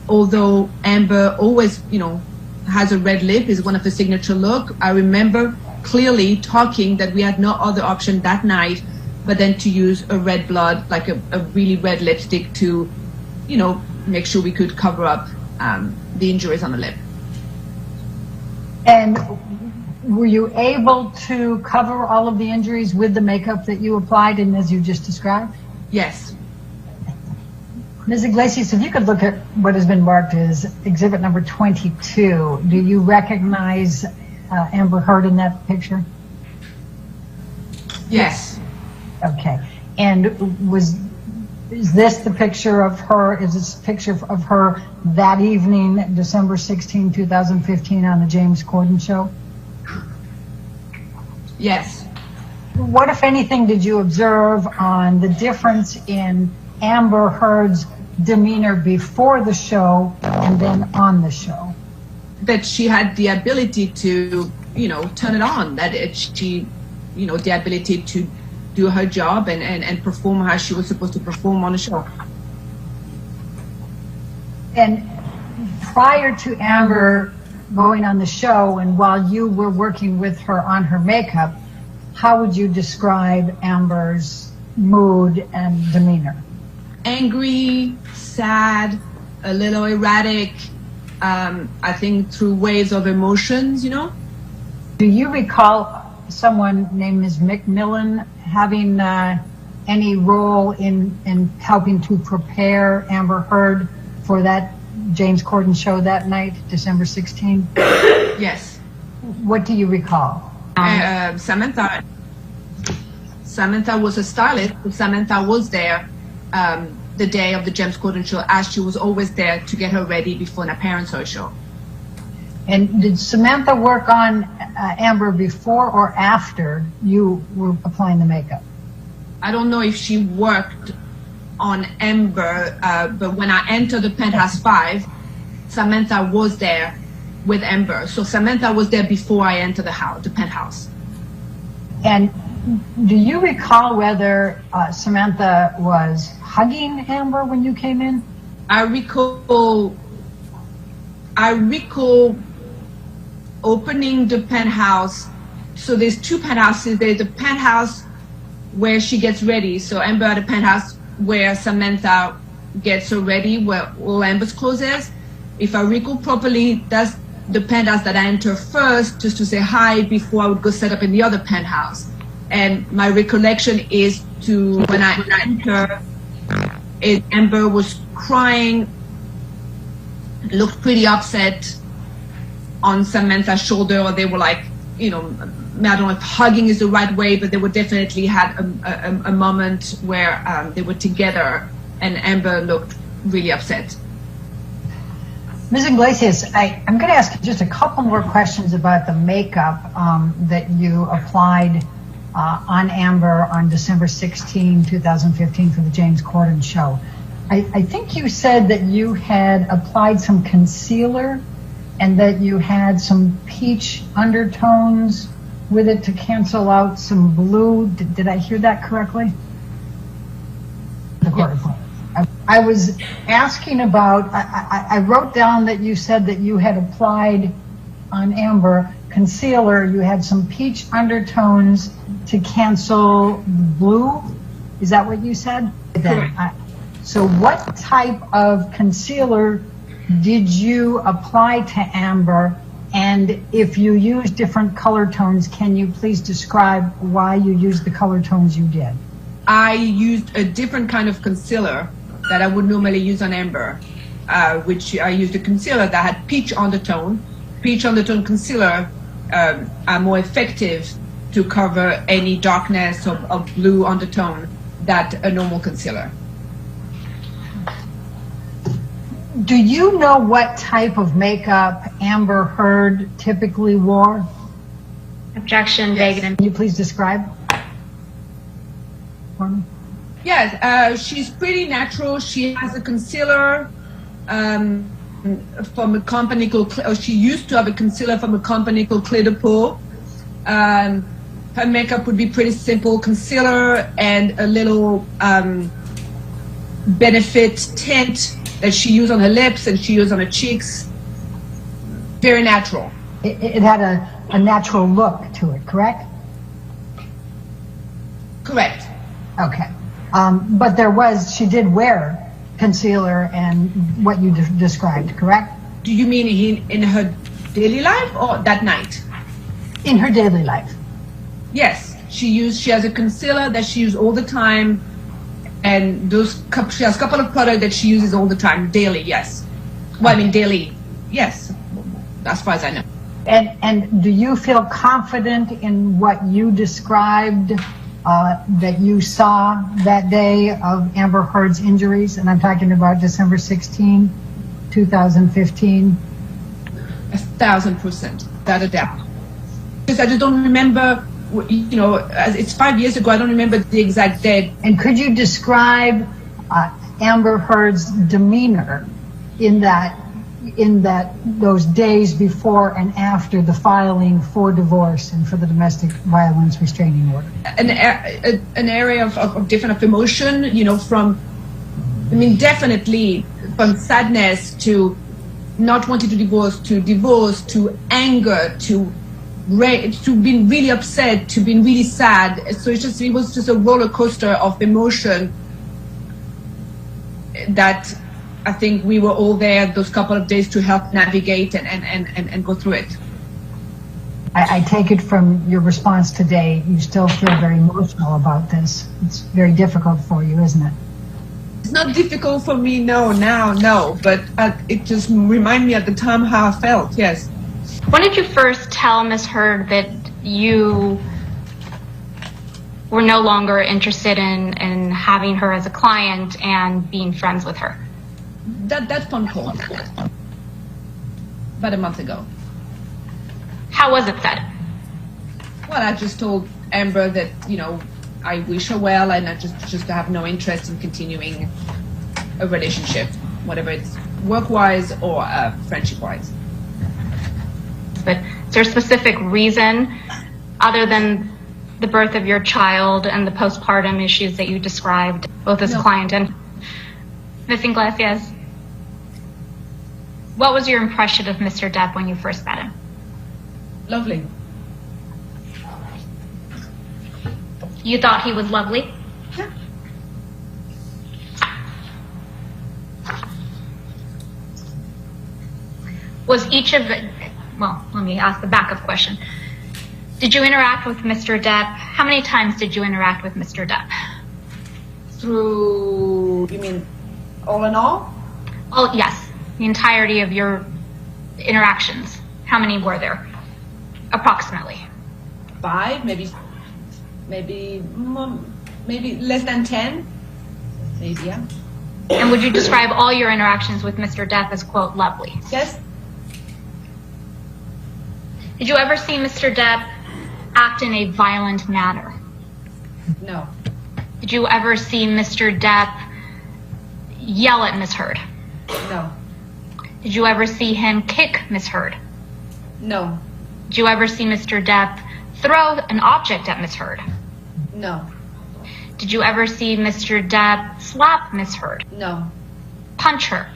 although Amber always, has a red lip, is one of her signature look, I remember clearly talking that we had no other option that night but then to use a red blood, like a really red lipstick to, make sure we could cover up the injuries on the lip. And were you able to cover all of the injuries with the makeup that you applied and as you just described? Yes. Ms. Iglesias, if you could look at what has been marked as exhibit number 22, do you recognize Amber Heard in that picture? Yes. Okay. And is this the picture of her? Is this a picture of her that evening, December 16, 2015, on the James Corden show? Yes. What, if anything, did you observe on the difference in Amber Heard's demeanor before the show and then on the show? That she had the ability to, turn it on, that she, the ability to do her job and perform how she was supposed to perform on the show. And prior to Amber going on the show and while you were working with her on her makeup, how would you describe Amber's mood and demeanor? Angry, sad, a little erratic, I think through waves of emotions, Do you recall someone named Ms. McMillan having any role in helping to prepare Amber Heard for that James Corden show that night, December 16? Yes. What do you recall? Samantha was a stylist. Samantha was there the day of the James Corden show, as she was always there to get her ready before an appearance or show. And did Samantha work on Amber before or after you were applying the makeup? I don't know if she worked on Amber, but when I entered the Penthouse 5, Samantha was there with Amber. So Samantha was there before I entered the penthouse. And do you recall whether Samantha was hugging Amber when you came in? I recall I recall opening the penthouse. So there's two penthouses. There's the penthouse where she gets ready. So Amber at the penthouse where Samantha gets her ready, where all Amber's clothes is. If I recall properly, that's the penthouse that I enter first, just to say hi before I would go set up in the other penthouse. And my recollection is to when I enter, Amber was crying, looked pretty upset on Samantha's shoulder, or they were like, you know, I don't know if hugging is the right way, but they were definitely had a moment where they were together, and Amber looked really upset. Ms. Iglesias, I'm going to ask you just a couple more questions about the makeup that you applied on Amber on December 16, 2015 for the James Corden show. I think you said that you had applied some concealer and that you had some peach undertones with it to cancel out some blue. Did I hear that correctly? Yes. I was asking about, I wrote down that you said that you had applied on Amber concealer, you had some peach undertones to cancel blue. Is that what you said? So what type of concealer did you apply to Amber? And if you use different color tones, can you please describe why you used the color tones you did? I used a different kind of concealer that I would normally use on Amber, which I used a concealer that had peach undertone. Peach undertone concealer are more effective to cover any darkness of blue undertone than a normal concealer. Do you know what type of makeup Amber Heard typically wore? Objection, vague and Can you please describe for me? Yes, she's pretty natural. She has a concealer from a company called, she used to have a concealer from a company called Clé de Peau. Her makeup would be pretty simple, concealer and a little benefit tint that she used on her lips and she used on her cheeks. Very natural. It had a natural look to it, correct? Correct. Okay. But she did wear concealer and what you described, correct? Do you mean in her daily life or that night? In her daily life. Yes, she has a concealer that she uses all the time, and she has a couple of products that she uses all the time, daily, yes. Well, I mean daily, yes, as far as I know. And do you feel confident in what you described that you saw that day of Amber Heard's injuries? And I'm talking about December 16, 2015. 1,000%, without a doubt. Because I just don't remember, you know, it's 5 years ago, I don't remember the exact date. And could you describe Amber Heard's demeanor in those days before and after the filing for divorce and for the domestic violence restraining order? An area of different emotion, you know, definitely from sadness to not wanting to divorce to anger to being really upset to being really sad. So it was just a roller coaster of emotion that I think we were all there those couple of days to help navigate and go through it. I take it from your response today, you still feel very emotional about this. It's very difficult for you, isn't it? It's not difficult for me, no, but it just reminded me at the time how I felt, yes. When did you first tell Ms. Heard that you were no longer interested in having her as a client and being friends with her? That phone call, about a month ago. How was it said? Well, I just told Amber that, you know, I wish her well and I just have no interest in continuing a relationship, whatever it's work-wise or friendship-wise. But is there a specific reason other than the birth of your child and the postpartum issues that you described, both as client and Ms. Iglesias? What was your impression of Mr. Depp when you first met him? Lovely. You thought he was lovely? Yeah. Was each of the, well, let me ask the backup question. Did you interact with Mr. Depp? How many times did you interact with Mr. Depp? Through, you mean all in all? Oh, yes. The entirety of your interactions. How many were there? Approximately. 5, maybe less than 10. Maybe, yeah. And would you describe all your interactions with Mr. Depp as, quote, lovely? Yes. Did you ever see Mr. Depp act in a violent manner? No. Did you ever see Mr. Depp yell at Ms. Heard? No. Did you ever see him kick Ms. Heard? No. Did you ever see Mr. Depp throw an object at Ms. Heard? No. Did you ever see Mr. Depp slap Ms. Heard? No. Punch her?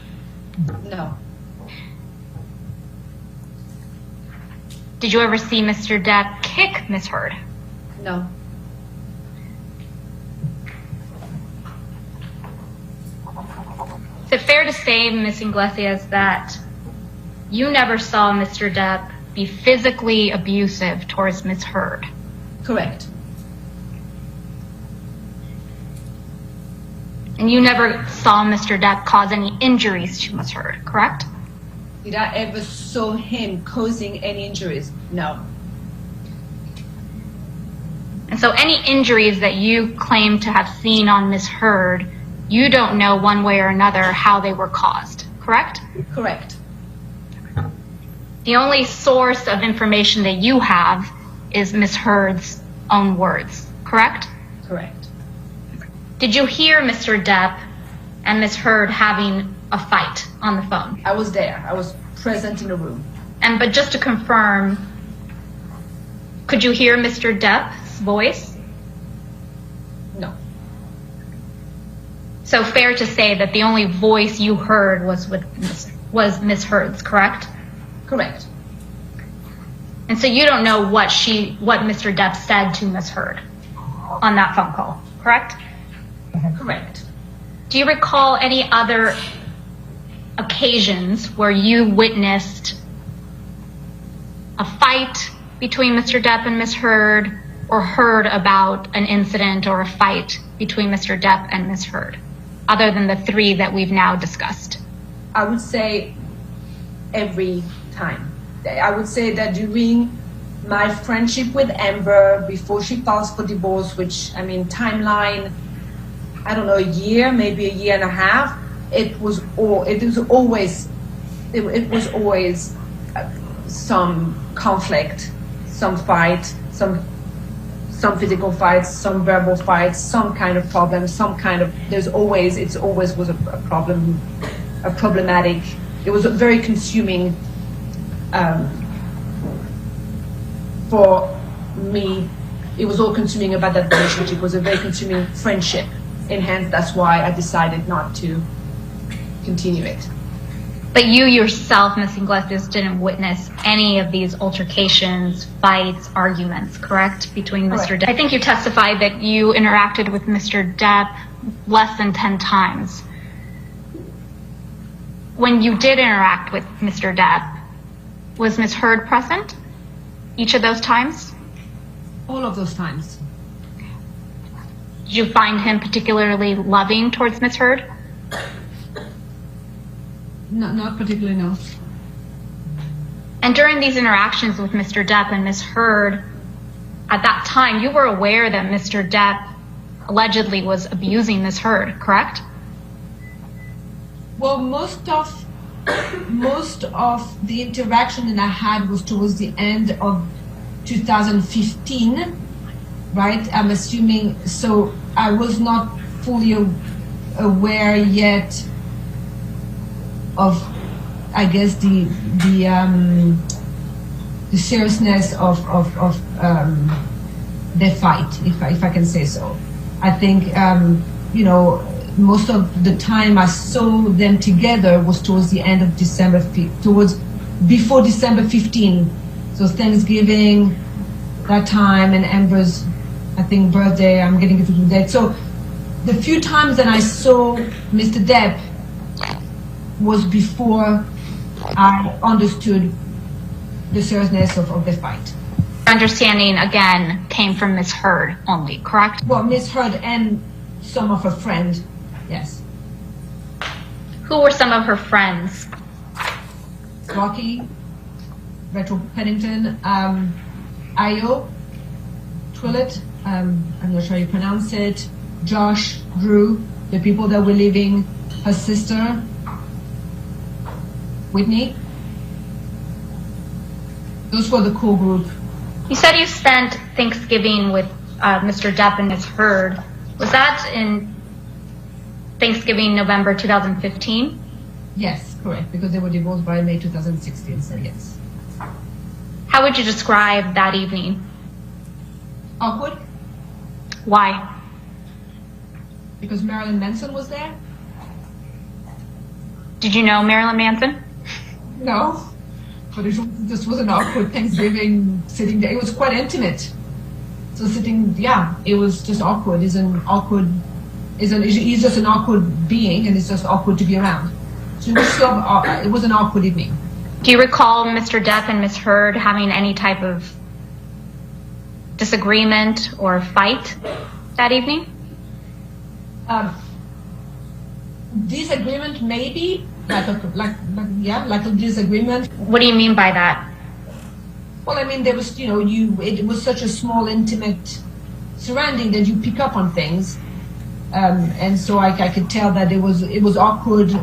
No. Did you ever see Mr. Depp kick Ms. Heard? No. Is it fair to say, Ms. Iglesias, that you never saw Mr. Depp be physically abusive towards Ms. Heard? Correct. And you never saw Mr. Depp cause any injuries to Ms. Heard, correct? Did I ever saw him causing any injuries? No. And so any injuries that you claim to have seen on Ms. Heard, you don't know one way or another how they were caused, correct? Correct. The only source of information that you have is Ms. Heard's own words, correct? Correct. Did you hear Mr. Depp and Ms. Heard having a fight on the phone? I was there. I was present in the room. But just to confirm, could you hear Mr. Depp's voice? No. So fair to say that the only voice you heard was Ms. Heard's, correct? Correct. And so you don't know what Mr. Depp said to Ms. Heard on that phone call, correct? Correct. Do you recall any other occasions where you witnessed a fight between Mr. Depp and Ms. Heard, or heard about an incident or a fight between Mr. Depp and Ms. Heard, other than the 3 that we've now discussed? I would say every time. I would say that during my friendship with Amber, before she filed for divorce, which, I mean, timeline, I don't know, a year, maybe a year and a half, it was always some conflict, some fight, some physical fights, some verbal fights, some kind of problem, it always was a problem, a problematic. It was very consuming for me. It was all consuming about that relationship. It was a very consuming friendship, and hence that's why I decided not to continue it. But you yourself, Ms. Iglesias, didn't witness any of these altercations, fights, arguments, correct, between Mr. Depp? I think you testified that you interacted with Mr. Depp less than 10 times. When you did interact with Mr. Depp, was Ms. Heard present each of those times? All of those times. Did you find him particularly loving towards Ms. Heard? No, not particularly, no. And during these interactions with Mr. Depp and Ms. Heard, at that time, you were aware that Mr. Depp allegedly was abusing Ms. Heard, correct? Well, most of the interaction that I had was towards the end of 2015, right? I'm assuming, so I was not fully aware yet of, I guess, the seriousness of the fight, if I can say so. I think, you know, most of the time I saw them together was towards the end of before December 15. So Thanksgiving, that time, and Amber's, I think, birthday. I'm getting confused with that. So the few times that I saw Mr. Depp was before I understood the seriousness of the fight. Understanding, again, came from Ms. Heard only, correct? Well, Ms. Heard and some of her friends, yes. Who were some of her friends? Rocky, Rachel Pennington, Ayo, Twillett, I'm not sure how you pronounce it, Josh, Drew, the people that were leaving, her sister, Whitney. Those were the core group. You said you spent Thanksgiving with Mr. Depp and Ms. Heard. Was that in Thanksgiving, November 2015? Yes, correct, because they were divorced by May 2016, so yes. How would you describe that evening? Awkward, Why? because Marilyn Manson was there? Did you know Marilyn Manson? No, but it just was an awkward Thanksgiving sitting there. It was quite intimate. So sitting, yeah, it was just awkward. He's just an awkward being, and it's just awkward to be around. So it was an awkward evening. Do you recall Mr. Depp and Ms. Heard having any type of disagreement or fight that evening? Disagreement, maybe, like a disagreement. What do you mean by that? Well, I mean, there was, it was such a small, intimate surrounding that you pick up on things, and so I could tell that it was awkward.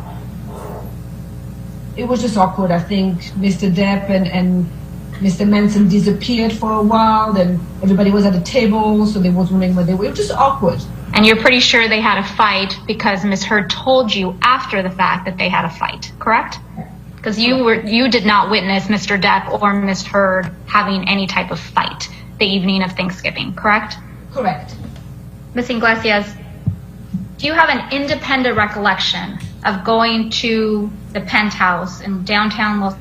It was just awkward. I think Mr. Depp and Mr. Manson disappeared for a while, then everybody was at the table, so they wasn't wondering where they were. It was just awkward. And you're pretty sure they had a fight because Ms. Heard told you after the fact that they had a fight, correct? Because you did not witness Mr. Depp or Ms. Heard having any type of fight the evening of Thanksgiving, correct? Correct. Ms. Iglesias, do you have an independent recollection of going to the penthouse in downtown Los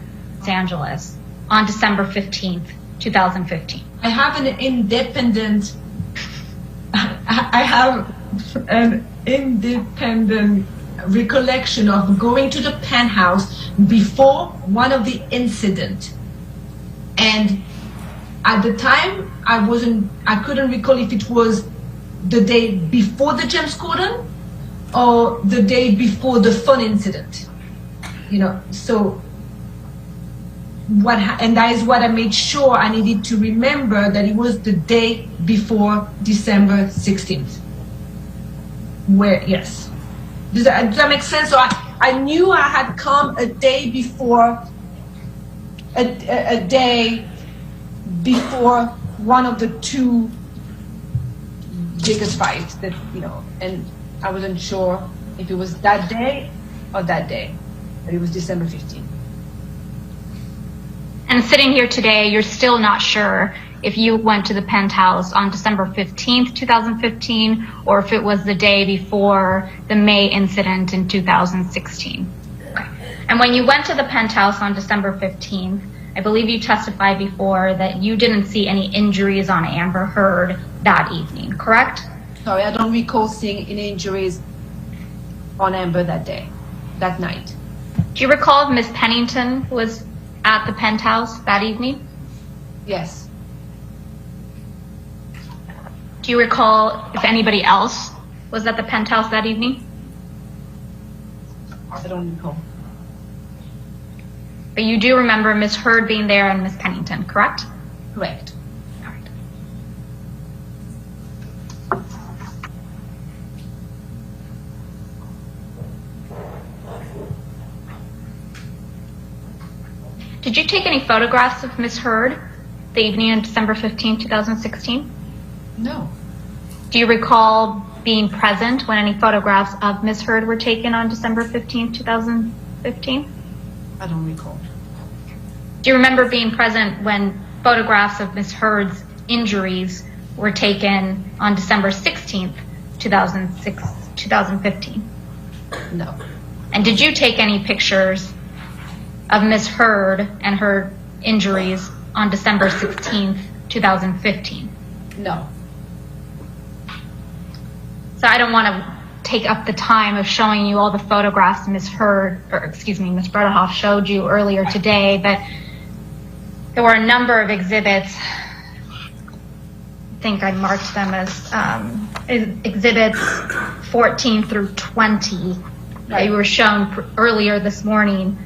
Angeles on December 15th, 2015? I have an independent recollection of going to the penthouse before one of the incident, and at the time I couldn't recall if it was the day before the James Corden or the day before the fun incident, so and that is what I made sure I needed to remember, that it was the day before December 16th. Yes. Does that make sense? So I knew I had come a day before, a day before one of the two biggest fights that, and I wasn't sure if it was that day or that day, but it was December 15th. And sitting here today, you're still not sure if you went to the penthouse on December 15th, 2015, or if it was the day before the May incident in 2016. Okay. And when you went to the penthouse on December 15th, I believe you testified before that you didn't see any injuries on Amber Heard that evening, correct? Sorry, I don't recall seeing any injuries on Amber that night. Do you recall if Ms. Pennington was at the penthouse that evening? Yes. Do you recall if anybody else was at the penthouse that evening? I don't recall. But you do remember Ms. Heard being there and Ms. Pennington, correct? Correct. All right. Did you take any photographs of Ms. Heard the evening of December 15, 2016? No. Do you recall being present when any photographs of Ms. Heard were taken on December 15, 2015? I don't recall. Do you remember being present when photographs of Ms. Heard's injuries were taken on December 16th, 2016? 2015? No. And did you take any pictures of Ms. Heard and her injuries on December 16th, 2015? No. So I don't want to take up the time of showing you all the photographs Ms. Heard, or excuse me, Ms. Bredehoff showed you earlier today, but there were a number of exhibits. I think I marked them as exhibits 14 through 20 that you were shown earlier this morning.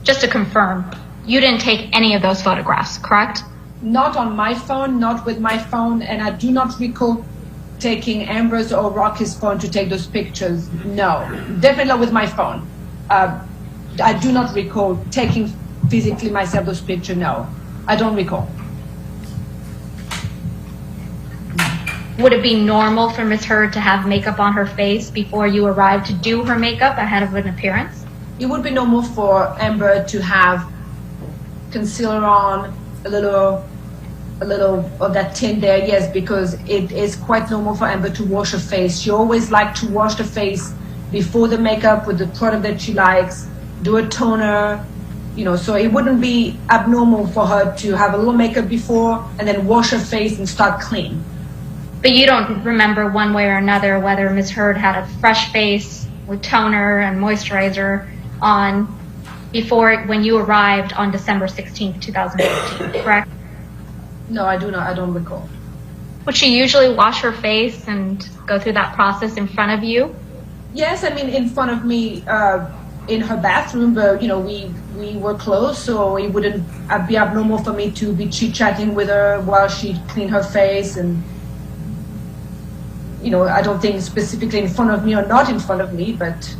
Just to confirm, you didn't take any of those photographs, correct? Not on my phone, not with my phone, and I do not recall taking Amber's or Rocky's phone to take those pictures. No, definitely not with my phone. I do not recall taking physically myself those pictures. No, I don't recall. Would it be normal for Ms. Heard to have makeup on her face before you arrived to do her makeup ahead of an appearance? It would be normal for Amber to have concealer on, a little of that tint there, yes, because it is quite normal for Amber to wash her face. She always likes to wash the face before the makeup with the product that she likes, do a toner, you know, so it wouldn't be abnormal for her to have a little makeup before and then wash her face and start clean. But you don't remember one way or another whether Ms. Heard had a fresh face with toner and moisturizer on before when you arrived on December 16th, 2015, correct? No, I do not. I don't recall. Would she usually wash her face and go through that process in front of you? Yes, I mean in front of me in her bathroom, but you know we were close, so it wouldn't be abnormal for me to be chit-chatting with her while she cleaned her face. And you know, I don't think specifically in front of me or not in front of me, but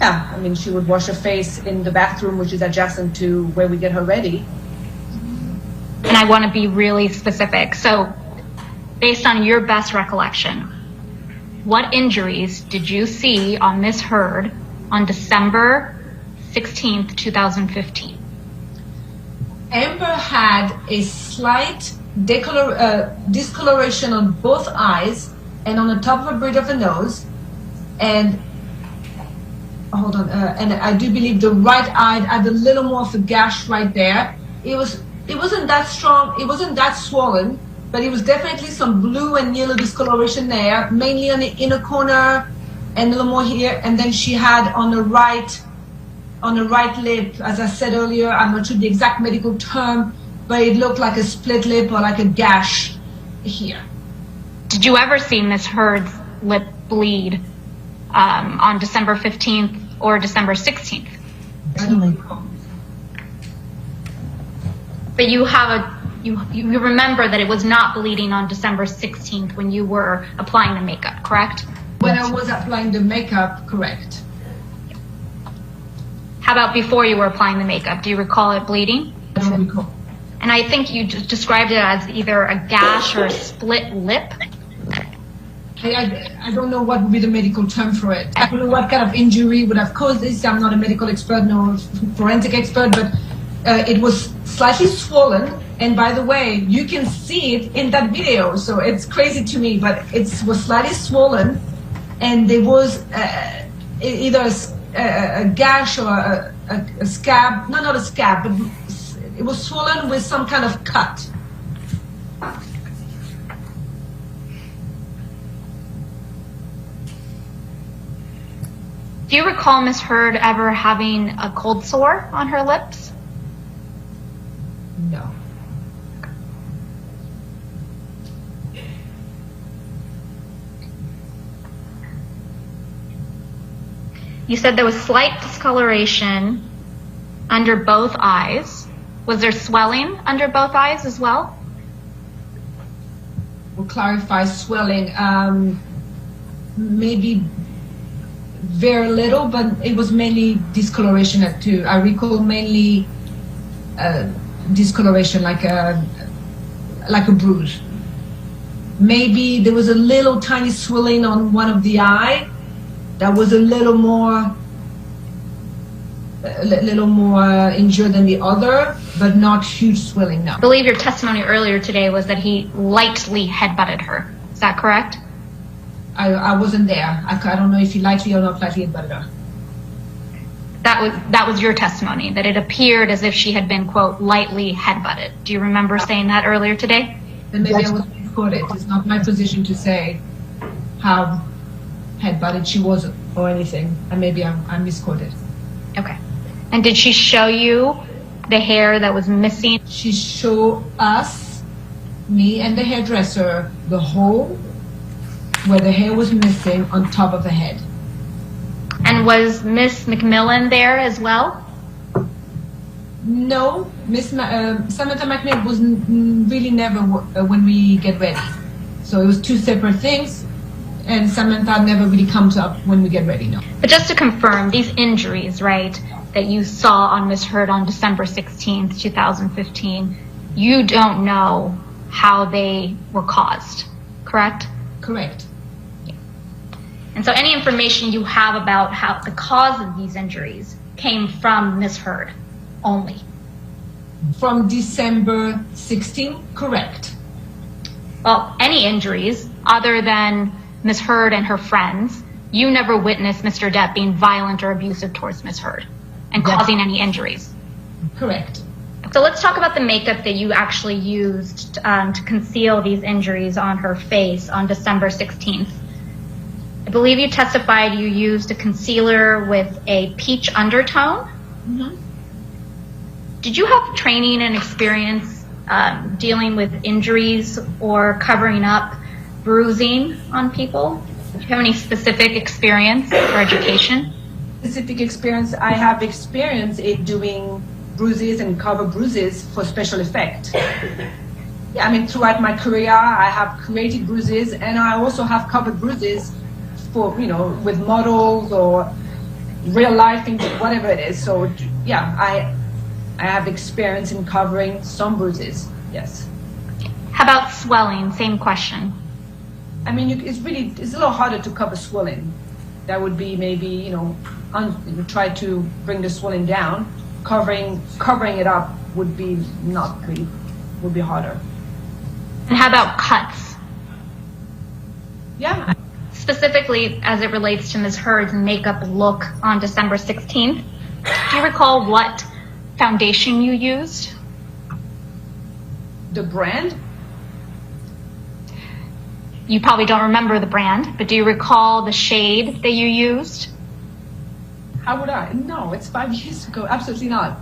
yeah, I mean she would wash her face in the bathroom, which is adjacent to where we get her ready. And I want to be really specific. So, based on your best recollection, what injuries did you see on Ms. Heard on December 16th, 2015? Amber had a slight discoloration on both eyes and on the top of the bridge of the nose, and hold on, and I do believe the right eye had a little more of a gash right there. It wasn't that strong, it wasn't that swollen, but it was definitely some blue and yellow discoloration there, mainly on the inner corner and a little more here. And then she had on the right lip, as I said earlier, I'm not sure the exact medical term, but it looked like a split lip or like a gash here. Did you ever see Ms. Heard's lip bleed on December 15th or December 16th? I don't recall. But you remember that it was not bleeding on December 16th when you were applying the makeup, correct? When I was applying the makeup, correct. How about before you were applying the makeup? Do you recall it bleeding? I don't recall. And I think you described it as either a gash or a split lip. I don't know what would be the medical term for it. I don't know what kind of injury would have caused this. I'm not a medical expert, no forensic expert, but it was slightly swollen. And by the way, you can see it in that video, so it's crazy to me, but it was slightly swollen, and there was either a gash or a scab, no, not a scab, but it was swollen with some kind of cut. Do you recall Ms. Heard ever having a cold sore on her lips? No. You said there was slight discoloration under both eyes. Was there swelling under both eyes as well? We'll clarify swelling. Maybe very little, but it was mainly discoloration too. I recall mainly discoloration, like a bruise. Maybe there was a little tiny swelling on one of the eye that was a little more injured than the other, but not huge swelling, no. I believe your testimony earlier today was that he lightly headbutted her. Is that correct? I wasn't there. I don't know if he lightly or not lightly butted her. That was your testimony, that it appeared as if she had been, quote, lightly headbutted. Do you remember saying that earlier today? And maybe I was misquoted. It's not my position to say how headbutted she was or anything. And maybe I'm misquoted. Okay. And did she show you the hair that was missing? She showed us, me and the hairdresser, the hole where the hair was missing on top of the head. And was Miss McMillan there as well? No, Samantha McNeil was really never when we get ready. So it was two separate things, and Samantha never really comes up when we get ready, no. But just to confirm, these injuries, right, that you saw on Ms. Heard on December 16th, 2015, you don't know how they were caused, correct? Correct. And so any information you have about how the cause of these injuries came from Ms. Heard only? From December 16, correct. Well, any injuries other than Ms. Heard and her friends, you never witnessed Mr. Depp being violent or abusive towards Ms. Heard and causing any injuries? Correct. So let's talk about the makeup that you actually used to conceal these injuries on her face on December 16th. I believe you testified you used a concealer with a peach undertone. Mm-hmm. Did you have training and experience dealing with injuries or covering up bruising on people? Do you have any specific experience or education? Specific experience, I have experience in doing bruises and cover bruises for special effect. Yeah, I mean, throughout my career, I have created bruises, and I also have covered bruises for, you know, with models or real life things, whatever it is. So yeah, I have experience in covering some bruises, yes. How about swelling? Same question. I mean, it's a little harder to cover swelling. That would be maybe, you know, try to bring the swelling down. Covering it up would be would be harder. And how about cuts? Yeah. Specifically as it relates to Ms. Heard's makeup look on December 16th, do you recall what foundation you used? The brand? You probably don't remember the brand, but do you recall the shade that you used? How would I? No, it's 5 years ago. Absolutely not.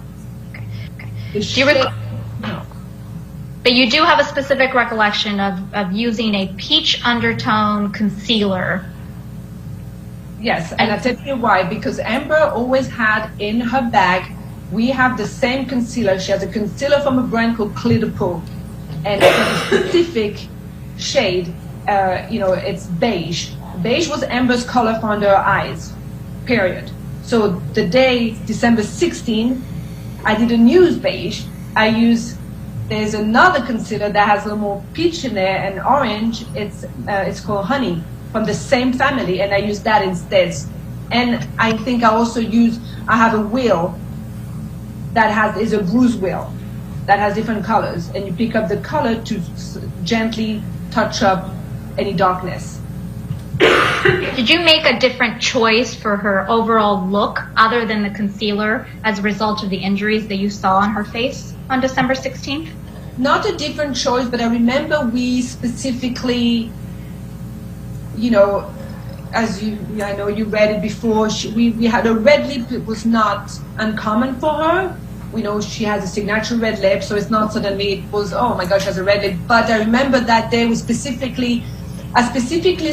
Okay. The Do you recall? No. But you do have a specific recollection of using a peach undertone concealer. Yes, and I'll tell you why. Because Amber always had in her bag, we have the same concealer. She has a concealer from a brand called Clear de Peau. And it's a specific shade, you know, it's beige. Beige was Amber's color for under her eyes, period. So the day, December 16, I didn't use beige. I used, there's another concealer that has a little more peach in there and orange. It's called Honey, from the same family, and I used that instead. And I think I also I have a wheel that is a bruise wheel that has different colors, and you pick up the color to gently touch up any darkness. Did you make a different choice for her overall look other than the concealer as a result of the injuries that you saw on her face on December 16th? Not a different choice, but I remember we specifically, you know, I know you read it before, we had a red lip. It was not uncommon for her. We know she has a signature red lip, so it's not suddenly it was, oh my gosh, she has a red lip. But I remember that day I specifically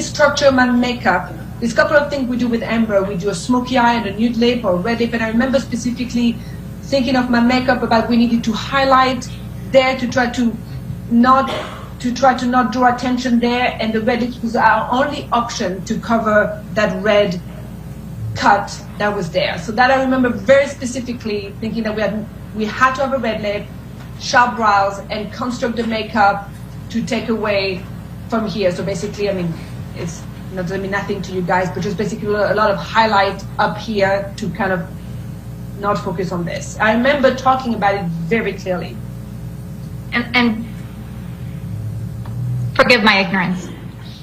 structure my makeup. There's a couple of things we do with Amber. We do a smoky eye and a nude lip or a red lip, and I remember specifically thinking of my makeup about we needed to highlight there to try to not draw attention there, and the red lip was our only option to cover that red cut that was there. So that I remember very specifically thinking that we had to have a red lip, sharp brows, and construct the makeup to take away from here. So basically, I mean, it's not going to mean nothing to you guys, but just basically a lot of highlight up here to kind of not focus on this. I remember talking about it very clearly. And forgive my ignorance.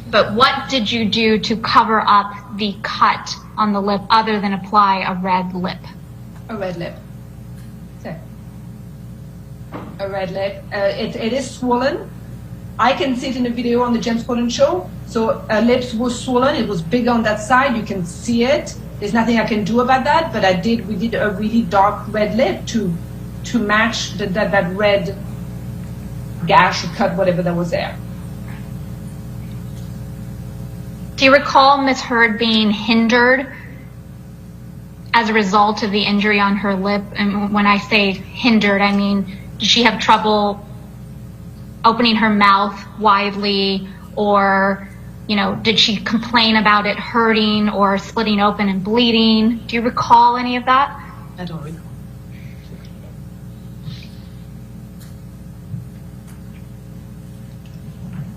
But what did you do to cover up the cut on the lip other than apply a red lip? A red lip. That's it. A red lip. It is swollen. I can see it in the video on the James Corden show. So her lips was swollen. It was big on that side. You can see it. There's nothing I can do about that. But we did a really dark red lip to match that red gash or cut, whatever that was there. Do you recall Ms. Heard being hindered as a result of the injury on her lip? And when I say hindered, I mean, did she have trouble opening her mouth widely, or, did she complain about it hurting or splitting open and bleeding? Do you recall any of that? I don't recall.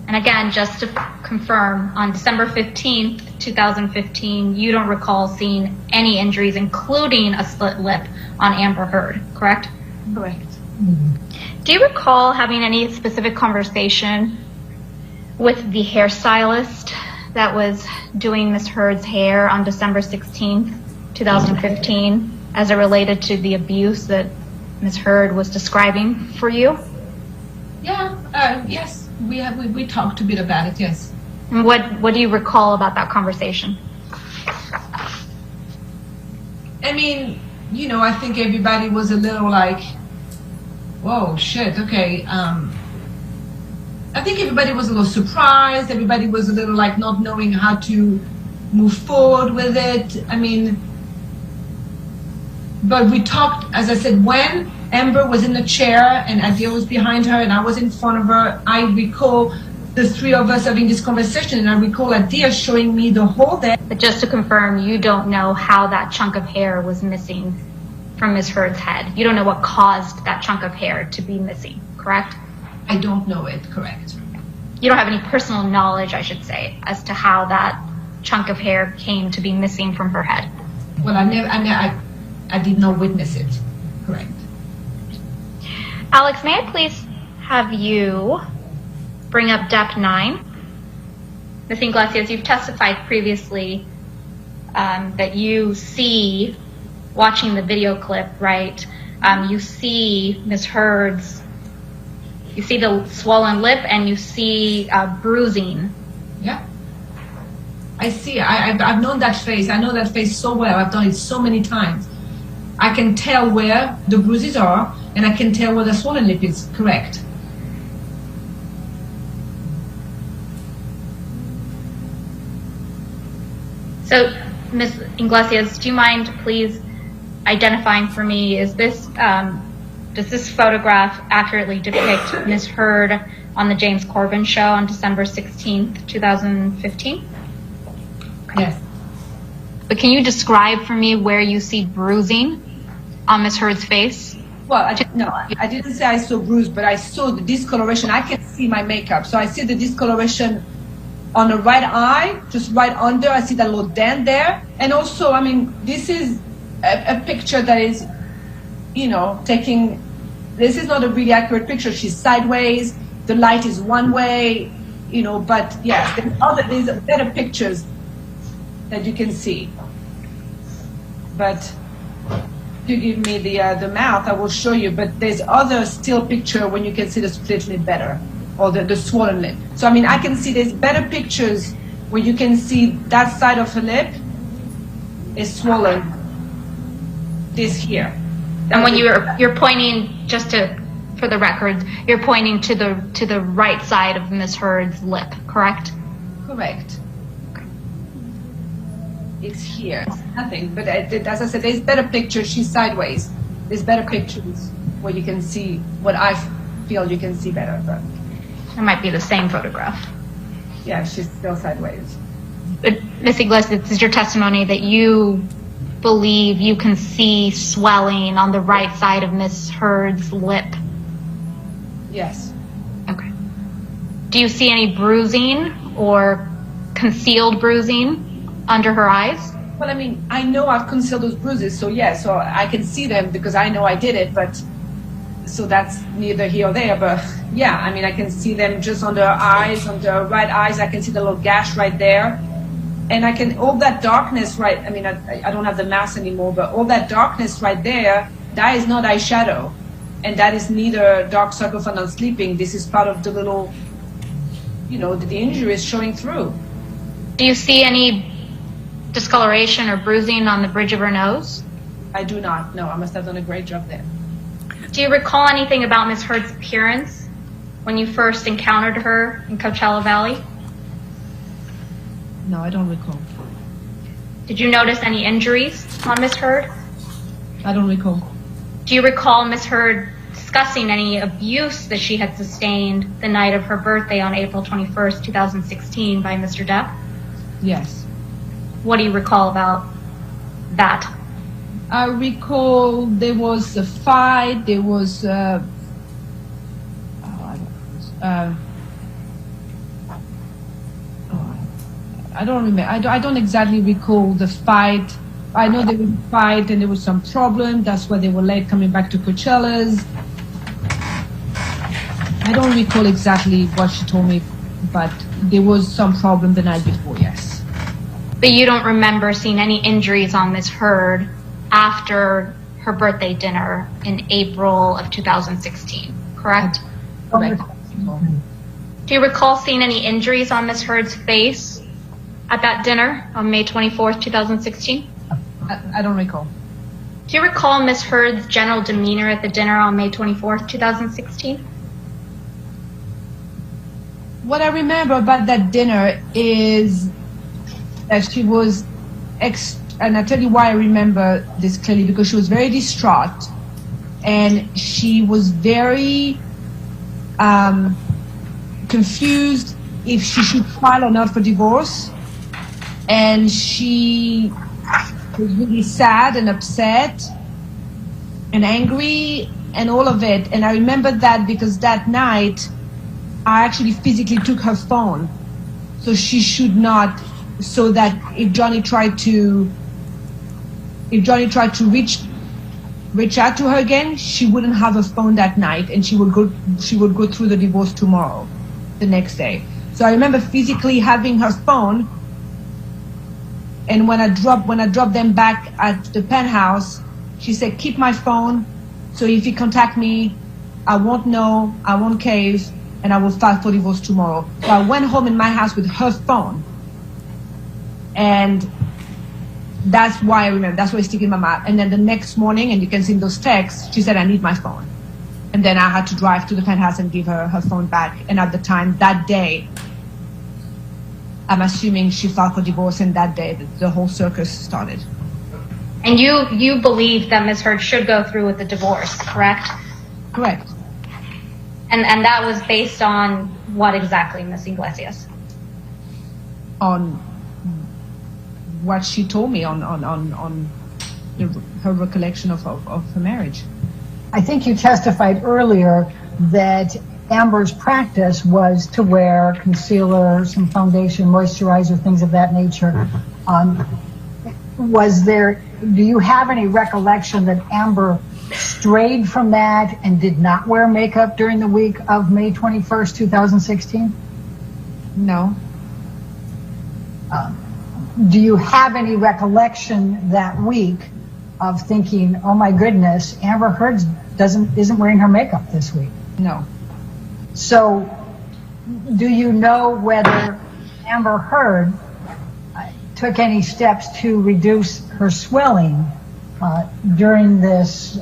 And again, just to confirm, on December 15th, 2015, you don't recall seeing any injuries, including a split lip on Amber Heard, correct? Correct. Do you recall having any specific conversation with the hairstylist that was doing Ms. Heard's hair on December 16th, 2015, as it related to the abuse that Ms. Heard was describing for you? Yeah, yes. We talked a bit about it, yes. And what do you recall about that conversation? I mean, I think everybody was a little like, whoa, shit, okay. I think everybody was a little surprised. Everybody was a little like not knowing how to move forward with it. I mean, but we talked, as I said, when Amber was in the chair and Adele was behind her and I was in front of her, I recall the three of us having this conversation, and I recall Adele showing me the hole there. But just to confirm, you don't know how that chunk of hair was missing from Ms. Heard's head. You don't know what caused that chunk of hair to be missing, correct? I don't know it, correct. You don't have any personal knowledge, I should say, as to how that chunk of hair came to be missing from her head. Well, I did not witness it, correct. Alex, may I please have you bring up Dep 9? Ms. Iglesias, you've testified previously that you see, watching the video clip, right, you see Ms. Heard's, you see the swollen lip and you see bruising. Yeah. I see. I've known that face. I know that face so well. I've done it so many times. I can tell where the bruises are, and I can tell where the swollen lip is, correct. So, Ms. Iglesias, do you mind please identifying for me, is this, does this photograph accurately depict Ms. Heard on the James Corden show on December 16th, 2015? Yes. But can you describe for me where you see bruising on Ms. Heard's face? Well, I didn't say I saw bruise, but I saw the discoloration. I can see my makeup, so I see the discoloration on the right eye, just right under. I see that little dent there. And also, I mean, this is a picture that is, taking, this is not a really accurate picture. She's sideways, the light is one way, but yes, there's better pictures that you can see. But if you give me the mouth, I will show you, but there's other still picture when you can see the split lip better, or the swollen lip. So I mean, I can see there's better pictures where you can see that side of her lip is swollen, this here. And when you're pointing, just for the record, you're pointing to the right side of Ms. Heard's lip, correct? Correct. It's here. It's nothing, but as I said, there's better pictures. She's sideways. There's better pictures where you can see what I feel you can see better. But it might be the same photograph. Yeah, she's still sideways. But Ms. Iglesias, this is your testimony that you believe you can see swelling on the right side of Ms. Heard's lip. Yes. Okay. Do you see any bruising or concealed bruising under her eyes? Well, I mean, I know I've concealed those bruises, so yeah, so I can see them because I know I did it, but so that's neither here or there, but yeah, I mean, I can see them just on the eyes, on the right eyes. I can see the little gash right there. And I can, all that darkness, right, I mean, I don't have the mask anymore, but all that darkness right there, that is not eyeshadow. And that is neither dark circle for not sleeping. This is part of the little, you know, the injury is showing through. Do you see any discoloration or bruising on the bridge of her nose? I do not. No, I must have done a great job there. Do you recall anything about Ms. Heard's appearance when you first encountered her in Coachella Valley? No, I don't recall. Did you notice any injuries on Ms. Heard? I don't recall. Do you recall Ms. Heard discussing any abuse that she had sustained the night of her birthday on April 21st, 2016 by Mr. Depp? Yes. What do you recall about that? I recall there was a fight, there was I don't remember. I don't exactly recall the fight. I know there was a fight and there was some problem. That's why they were late coming back to Coachella's. I don't recall exactly what she told me, but there was some problem the night before, yes. But you don't remember seeing any injuries on Ms. Heard after her birthday dinner in April of 2016, correct? Correct. Do you recall seeing any injuries on Ms. Heard's face at that dinner on May 24th, 2016? I don't recall. Do you recall Ms. Heard's general demeanor at the dinner on May 24th, 2016? What I remember about that dinner is that she was, and I'll tell you why I remember this clearly, because she was very distraught and she was very confused if she should file or not for divorce. And she was really sad and upset and angry and all of it. And I remember that because that night I actually physically took her phone, so she should not, so that if Johnny tried to reach out to her again, she wouldn't have a phone that night, and she would go through the divorce tomorrow, the next day. So I remember physically having her phone, and when I dropped them back at the penthouse, she said, "Keep my phone, so if you contact me, I won't know, I won't cave, and I will file for divorce tomorrow." So I went home in my house with her phone, and that's why I remember. That's why it's sticking in my mind. And then the next morning, and you can see in those texts, she said, "I need my phone." And then I had to drive to the penthouse and give her her phone back. And at the time, that day, I'm assuming she filed for divorce, and that day the whole circus started. And you believe that Ms. Heard should go through with the divorce, correct? Correct. And that was based on what exactly, Ms. Iglesias? On what she told me on her recollection of her marriage. I think you testified earlier that Amber's practice was to wear concealer, some foundation, moisturizer, things of that nature. Do you have any recollection that Amber strayed from that and did not wear makeup during the week of May 21st, 2016? No. Do you have any recollection that week of thinking, "Oh my goodness, Amber Heard isn't wearing her makeup this week"? No. So, do you know whether Amber Heard took any steps to reduce her swelling during this,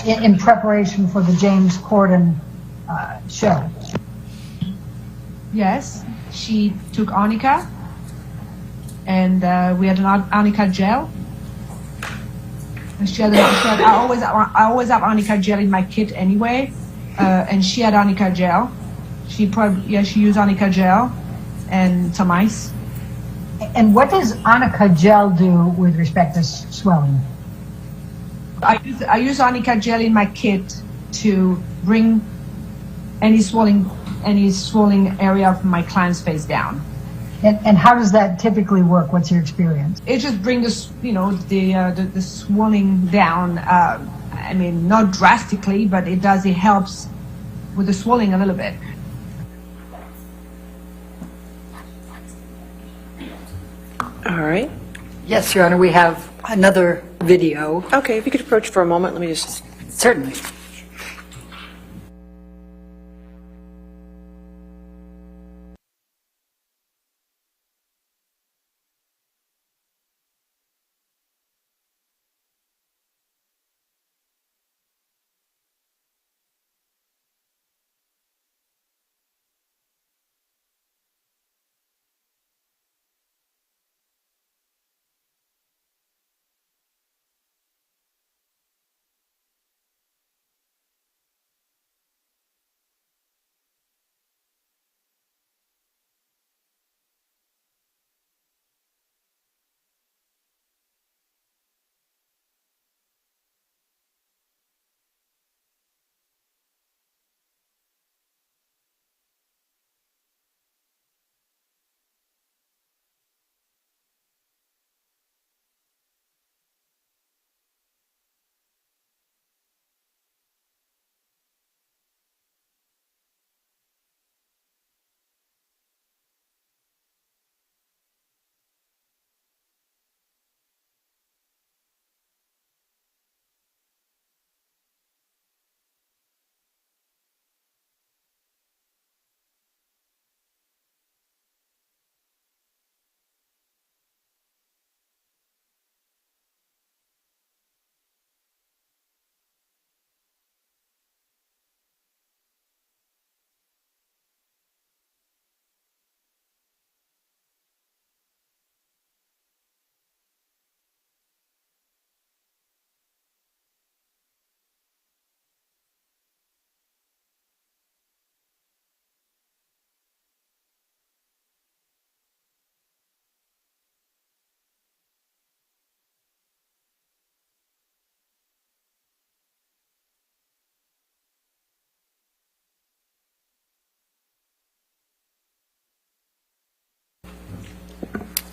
in preparation for the James Corden show? Yes, she took arnica, and we had an arnica gel. And I always have arnica gel in my kit anyway, and she had arnica gel. She used arnica gel and some ice. And what does arnica gel do with respect to swelling? I use arnica gel in my kit to bring any swelling area of my client's face down. And how does that typically work? What's your experience? It just brings the swelling down, I mean, not drastically, but it helps with the swelling a little bit. All right. Yes, Your Honor, we have another video. Okay, if you could approach for a moment, let me just... Certainly.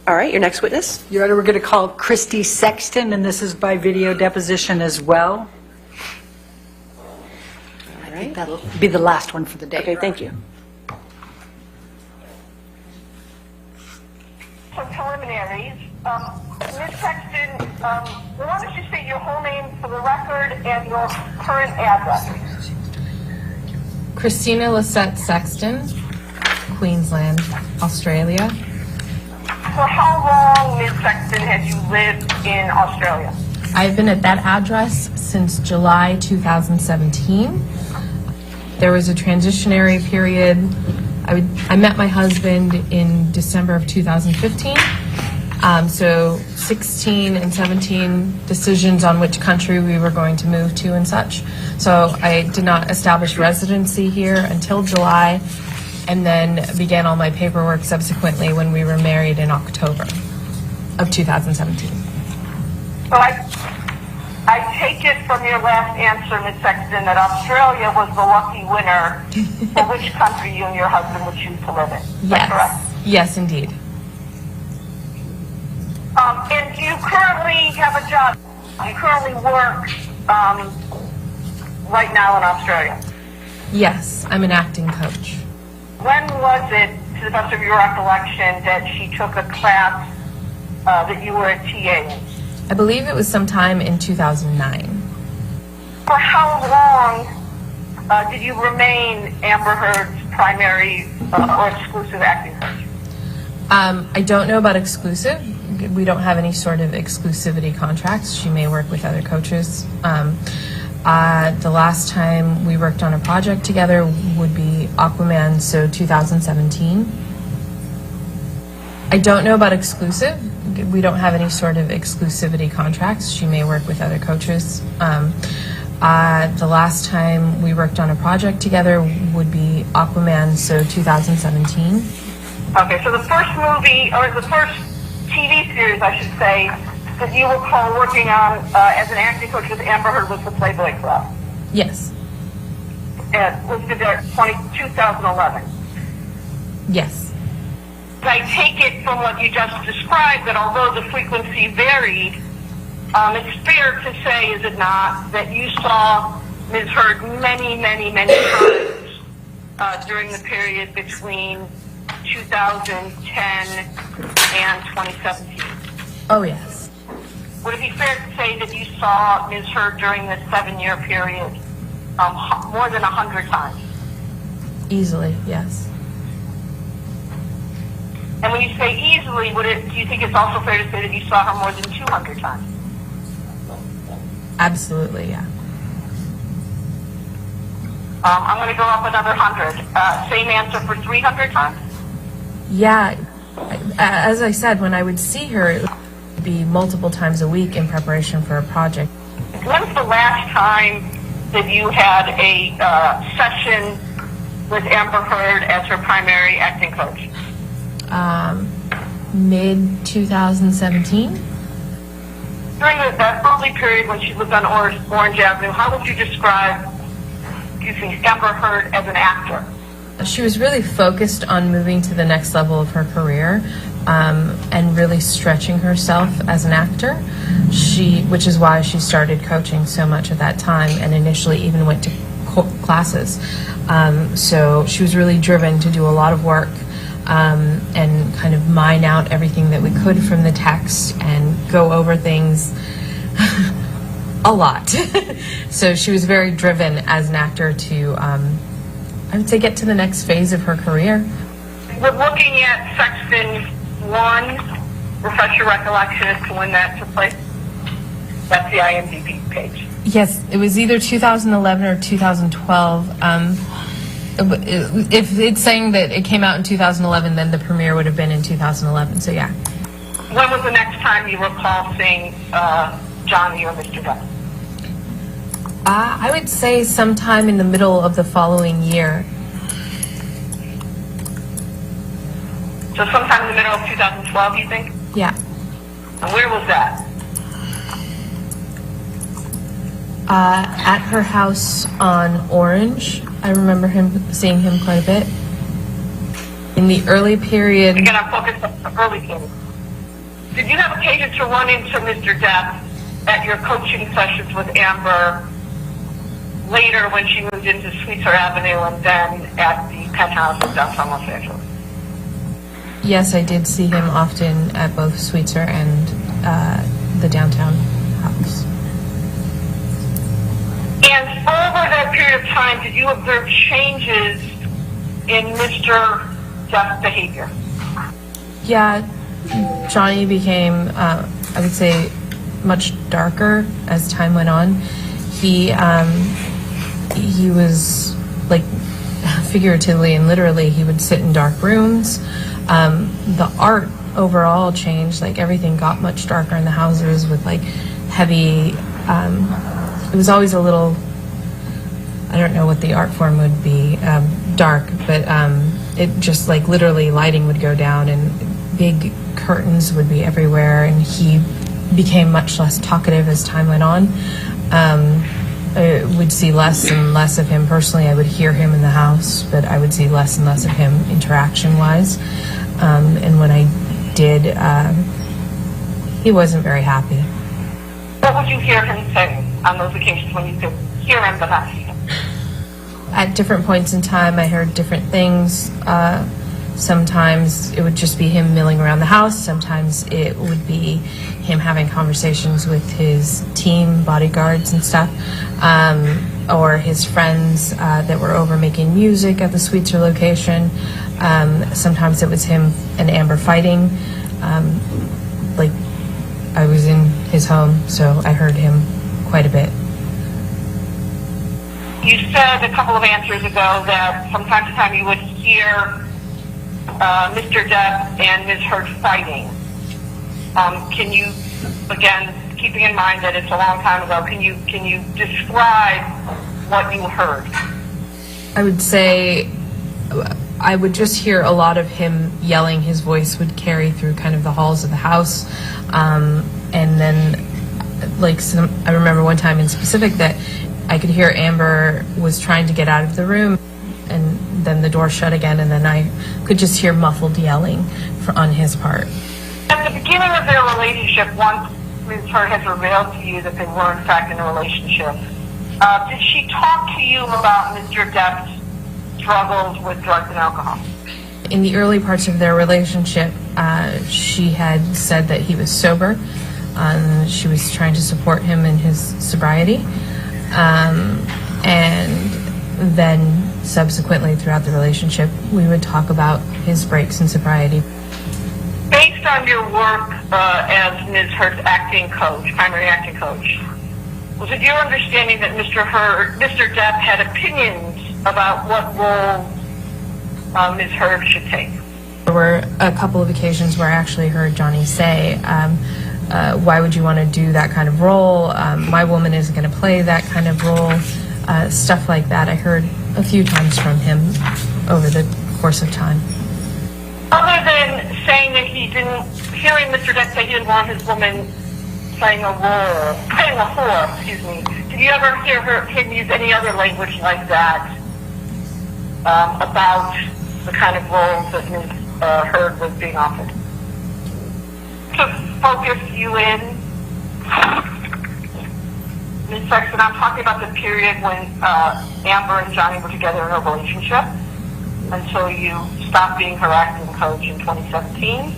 All right, your next witness. Your Honor, we're going to call Christy Sexton, and this is by video deposition as well. All I think right. that'll be the last one for the day. Okay, thank you. Some preliminaries. Ms. Sexton, why don't you state your whole name for the record and your current address? Christina Lisette Sexton, Queensland, Australia. For how long, Ms. Sexton, have you lived in Australia? I've been at that address since July 2017. There was a transitionary period. I met my husband in December of 2015. So 16 and 17 decisions on which country we were going to move to and such. So I did not establish residency here until July, and then began all my paperwork subsequently when we were married in October of 2017. So I take it from your last answer, Ms. Sexton, that Australia was the lucky winner for which country you and your husband would choose to live in. Is that correct? Yes, indeed. And do you currently have a job? Do you currently work right now in Australia? Yes, I'm an acting coach. When was it, to the best of your recollection, that she took a class that you were a TA in? I believe it was sometime in 2009. For how long did you remain Amber Heard's primary or exclusive acting coach? I don't know about exclusive. We don't have any sort of exclusivity contracts. She may work with other coaches. The last time we worked on a project together would be Aquaman, so 2017. I don't know about exclusive. We don't have any sort of exclusivity contracts. She may work with other coaches. The last time we worked on a project together would be Aquaman, so 2017. Okay, so the first movie, or the first TV series, I should say, that you recall working on as an acting coach with Amber Heard was the Playboy Club. Yes. And listed there 2011. Yes. I take it from what you just described that although the frequency varied, It's fair to say, is it not, that you saw Ms. Heard many, many, many times during the period between 2010 and 2017? Oh, yes. Would it be fair to say that you saw Ms. Heard during this 7-year period more than 100 times? Easily, yes. And when you say easily, do you think it's also fair to say that you saw her more than 200 times? Absolutely, yeah. I'm going to go up another 100. Same answer for 300 times? Yeah. As I said, when I would see her, it would be multiple times a week in preparation for a project. When's the last time that you had a session with Amber Heard as her primary acting coach? Mid-2017. During that early period when she lived on Orange Avenue, how would you describe, Amber Heard as an actor? She was really focused on moving to the next level of her career and really stretching herself as an actor, which is why she started coaching so much at that time and initially even went to classes. So she was really driven to do a lot of work and kind of mine out everything that we could from the text and go over things a lot. So she was very driven as an actor to, I would say, get to the next phase of her career. We're looking at Section 1. Refresh your recollection as to when that took place. That's the IMDb page. Yes, it was either 2011 or 2012. If it's saying that it came out in 2011, then the premiere would have been in 2011, so yeah. When was the next time you recall seeing Johnny or Mr. Depp? I would say sometime in the middle of the following year. So sometime in the middle of 2012, you think? Yeah. And where was that? At her house on Orange. I remember seeing him quite a bit. In the early period... Again, I'm focused on the early period. Did you have occasion to run into Mr. Depp at your coaching sessions with Amber later when she moved into Sweetser Avenue and then at the penthouse in downtown Los Angeles? Yes, I did see him often at both Sweetser and the downtown house. And over that period of time, did you observe changes in Mr. Depp's behavior? Yeah, Johnny became, I would say, much darker as time went on. He was, like, figuratively and literally, he would sit in dark rooms. The art overall changed, like everything got much darker in the houses with like heavy, it was always a little, I don't know what the art form would be, dark, but it just like literally lighting would go down and big curtains would be everywhere, and he became much less talkative as time went on. I would see less and less of him personally. I would hear him in the house, but I would see less and less of him interaction-wise. And when I did, he wasn't very happy. What would you hear him say on those occasions when you could hear him but not see him? At different points in time, I heard different things. Sometimes it would just be him milling around the house. Sometimes it would be him having conversations with his team, bodyguards and stuff, or his friends that were over making music at the Sweetser location. Sometimes it was him and Amber fighting. Like, I was in his home, so I heard him quite a bit. You said a couple of answers ago that from time to time you would hear Mr. Depp and Ms. Heard fighting. Can you, again, keeping in mind that it's a long time ago, can you describe what you heard? I would say I would just hear a lot of him yelling. His voice would carry through kind of the halls of the house. And then, like, I remember one time in specific that I could hear Amber was trying to get out of the room, and then the door shut again, and then I could just hear muffled yelling on his part. At the beginning of their relationship, once Ms. Hurd has revealed to you that they were in fact in a relationship. Did she talk to you about Mr. Depp's struggles with drugs and alcohol? In the early parts of their relationship, she had said that he was sober. She was trying to support him in his sobriety. And then subsequently throughout the relationship, we would talk about his breaks in sobriety. Based on your work as Ms. Hurd's acting coach, primary acting coach, was it your understanding that Mr. Depp had opinions about what role Ms. Hurd should take? There were a couple of occasions where I actually heard Johnny say, why would you want to do that kind of role? My woman isn't going to play that kind of role. Stuff like that I heard a few times from him over the course of time. Other than saying that he didn't, hearing Mr. Depp say he didn't want his woman playing a whore, did you ever hear him use any other language like that about the kind of roles that Ms. Hurd was being offered? To focus you in, Ms. Sexton, I'm talking about the period when Amber and Johnny were together in a relationship until you stopped being her acting coach in 2017.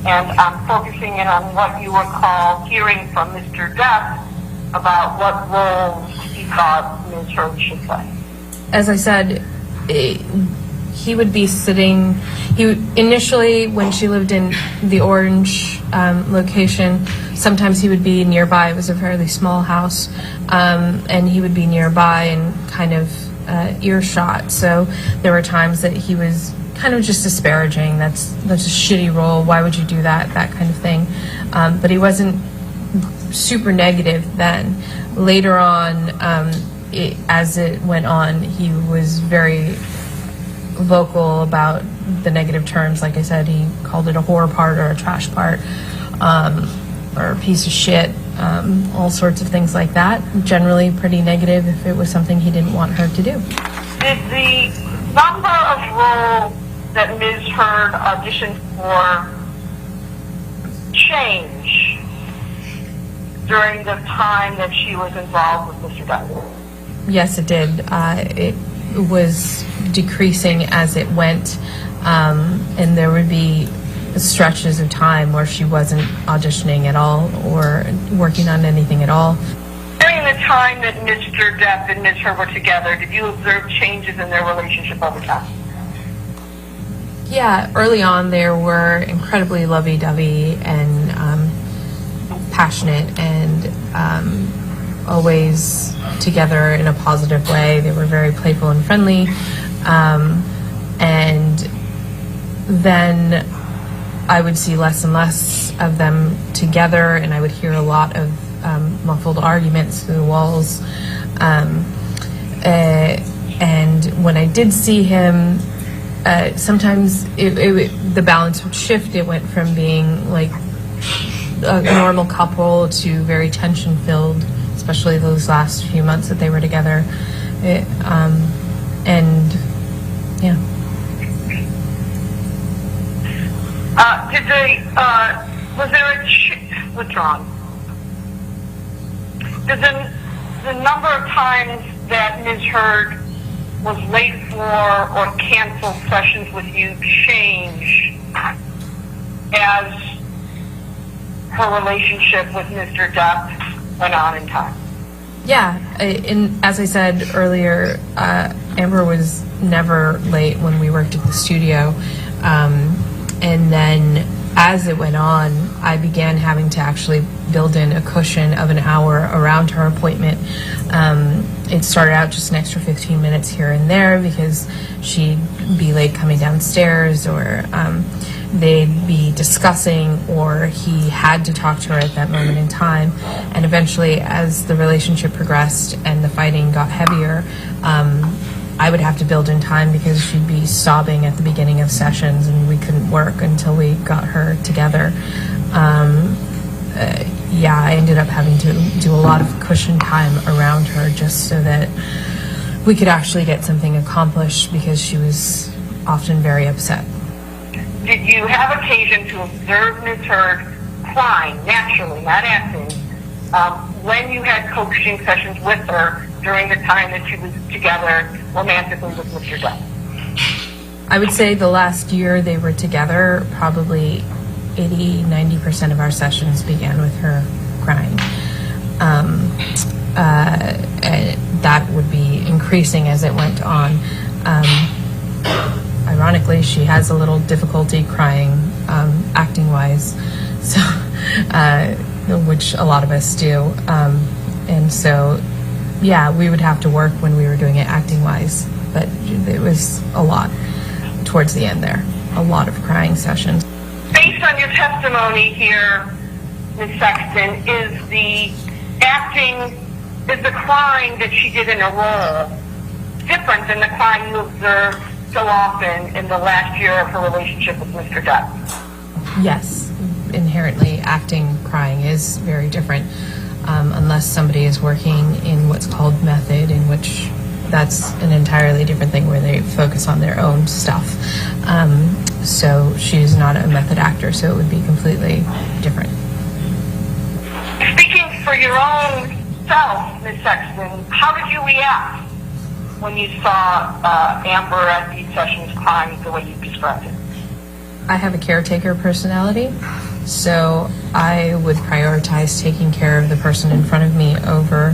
And I'm focusing in on what you recall hearing from Mr. Depp about what roles he thought Ms. Hurd should play. As I said, he would be sitting, initially when she lived in the Orange location, sometimes he would be nearby. It was a fairly small house, and he would be nearby and kind of earshot. So there were times that he was kind of just disparaging. That's a shitty role. Why would you do that? That kind of thing. But he wasn't super negative then. Later on, as it went on, he was very vocal about the negative terms. Like I said, he called it a whore part or a trash part, or a piece of shit, all sorts of things like that. Generally pretty negative if it was something he didn't want her to do. Did the number of roles that Ms. Hurd auditioned for change during the time that she was involved with Mr. Depp? Yes, it did. It was decreasing as it went, and there would be stretches of time where she wasn't auditioning at all or working on anything at all. During the time that Mr. Depp and Ms. Hurd were together, did you observe changes in their relationship over time? Yeah, early on they were incredibly lovey-dovey and passionate and always together in a positive way. They were very playful and friendly. And then I would see less and less of them together, and I would hear a lot of muffled arguments through the walls. And when I did see him, sometimes the balance would shift. It went from being like a normal couple to very tension-filled, especially those last few months that they were together. And yeah. Was there a withdrawn? Did the number of times that Ms. Hurd was late for or canceled sessions with you change as her relationship with Mr. Depp went on in time? Yeah, as I said earlier, Amber was never late when we worked at the studio. And then as it went on, I began having to actually build in a cushion of an hour around her appointment. It started out just an extra 15 minutes here and there because she'd be late coming downstairs, or they'd be discussing, or he had to talk to her at that moment in time. And eventually, as the relationship progressed and the fighting got heavier, I would have to build in time because she'd be sobbing at the beginning of sessions and we couldn't work until we got her together. Yeah, I ended up having to do a lot of cushion time around her just so that we could actually get something accomplished because she was often very upset. Did you have occasion to observe Ms. Hurd crying, naturally, not acting, when you had coaching sessions with her during the time that she was together romantically with Mr. Depp? I would say the last year they were together, probably 80-90% of our sessions began with her crying. That would be increasing as it went on. Ironically, she has a little difficulty crying, acting-wise, so which a lot of us do. And so, yeah, we would have to work when we were doing it acting-wise, but it was a lot towards the end there, a lot of crying sessions. Based on your testimony here, Ms. Sexton, is the crying that she did in a role different than the crying you observed so often in the last year of her relationship with Mr. Depp? Yes, inherently acting crying is very different, unless somebody is working in what's called method, in which that's an entirely different thing where they focus on their own stuff. So she's not a method actor, so it would be completely different. Speaking for your own self, Ms. Sexton, how did you react when you saw Amber at these sessions crying the way you described it? I have a caretaker personality, so I would prioritize taking care of the person in front of me over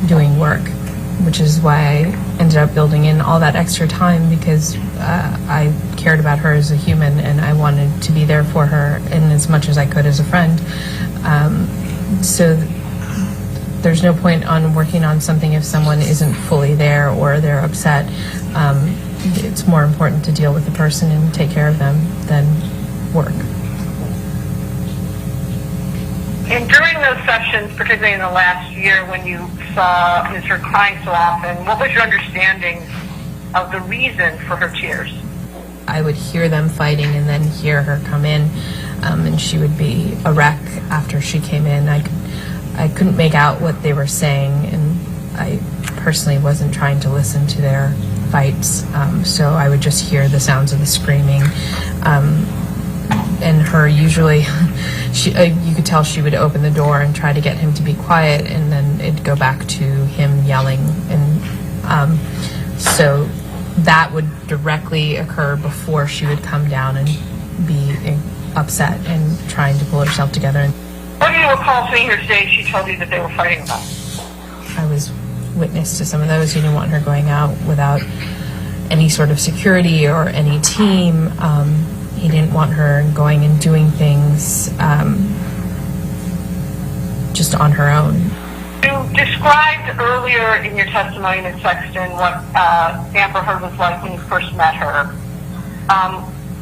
doing work, which is why I ended up building in all that extra time, because I cared about her as a human and I wanted to be there for her in as much as I could as a friend. So there's no point on working on something if someone isn't fully there or they're upset. It's more important to deal with the person and take care of them than work. And during those sessions, particularly in the last year when you saw her crying so often, what was your understanding of the reason for her tears? I would hear them fighting and then hear her come in, and she would be a wreck after she came in. I couldn't make out what they were saying, and I personally wasn't trying to listen to their fights, so I would just hear the sounds of the screaming. And her usually, you could tell she would open the door and try to get him to be quiet, and then it'd go back to him yelling. And so that would directly occur before she would come down and be upset and trying to pull herself together. What do you recall seeing her say she told you that they were fighting about? I was witness to some of those. He didn't want her going out without any sort of security or any team. He didn't want her going and doing things just on her own. You described earlier in your testimony, Ms. Sexton, what Amber Heard was like when you first met her.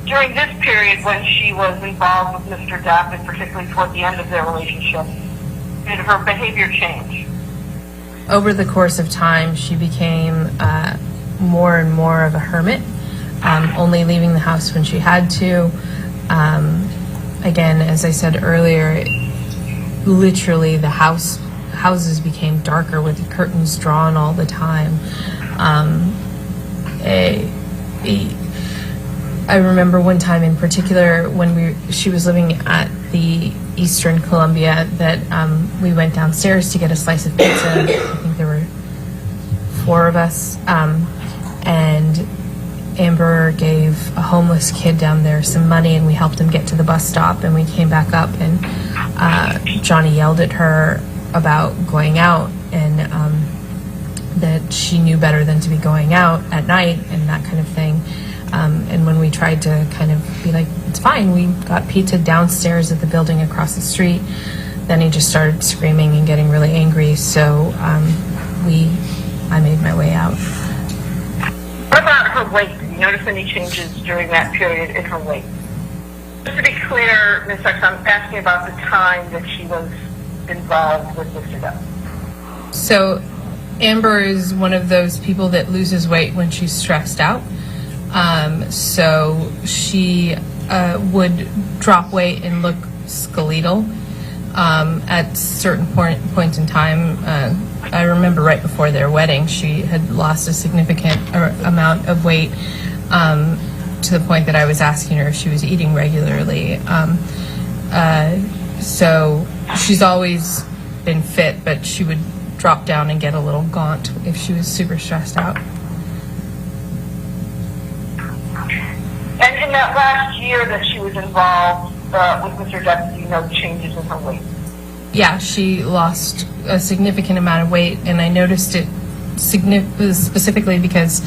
During this period when she was involved with Mr. Depp, and particularly toward the end of their relationship, did her behavior change? Over the course of time, she became more and more of a hermit, only leaving the house when she had to. Again, as I said earlier, literally the houses became darker with the curtains drawn all the time. I remember one time in particular when she was living at the Eastern Columbia that we went downstairs to get a slice of pizza. I think there were 4 of us, and Amber gave a homeless kid down there some money, and we helped him get to the bus stop, and we came back up, and Johnny yelled at her about going out, and that she knew better than to be going out at night and that kind of thing. And when we tried to kind of be like, it's fine, we got pizza downstairs at the building across the street, then he just started screaming and getting really angry, so I made my way out. What about her weight? Did you notice any changes during that period in her weight? Just to be clear, Ms. Sexton, I'm asking about the time that she was involved with Mr. Depp. So Amber is one of those people that loses weight when she's stressed out. So she would drop weight and look skeletal at certain points in time. I remember right before their wedding, she had lost a significant amount of weight to the point that I was asking her if she was eating regularly. So she's always been fit, but she would drop down and get a little gaunt if she was super stressed out. And in that last year that she was involved with Mr. Depp, do you know changes in her weight? Yeah, she lost a significant amount of weight, and I noticed it specifically because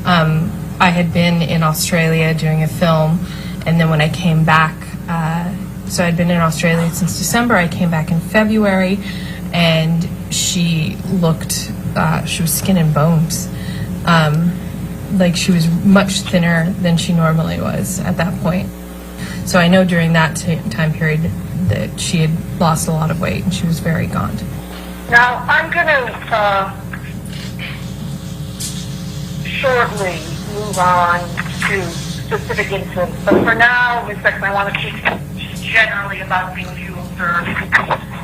I had been in Australia doing a film, and then when I came back, so I'd been in Australia since December, I came back in February, and she looked, she was skin and bones. Like she was much thinner than she normally was at that point. So I know during that time period that she had lost a lot of weight and she was very gaunt. Now, I'm going to shortly move on to specific incidents, but for now, Ms. Sexton, I want to speak generally about things you observed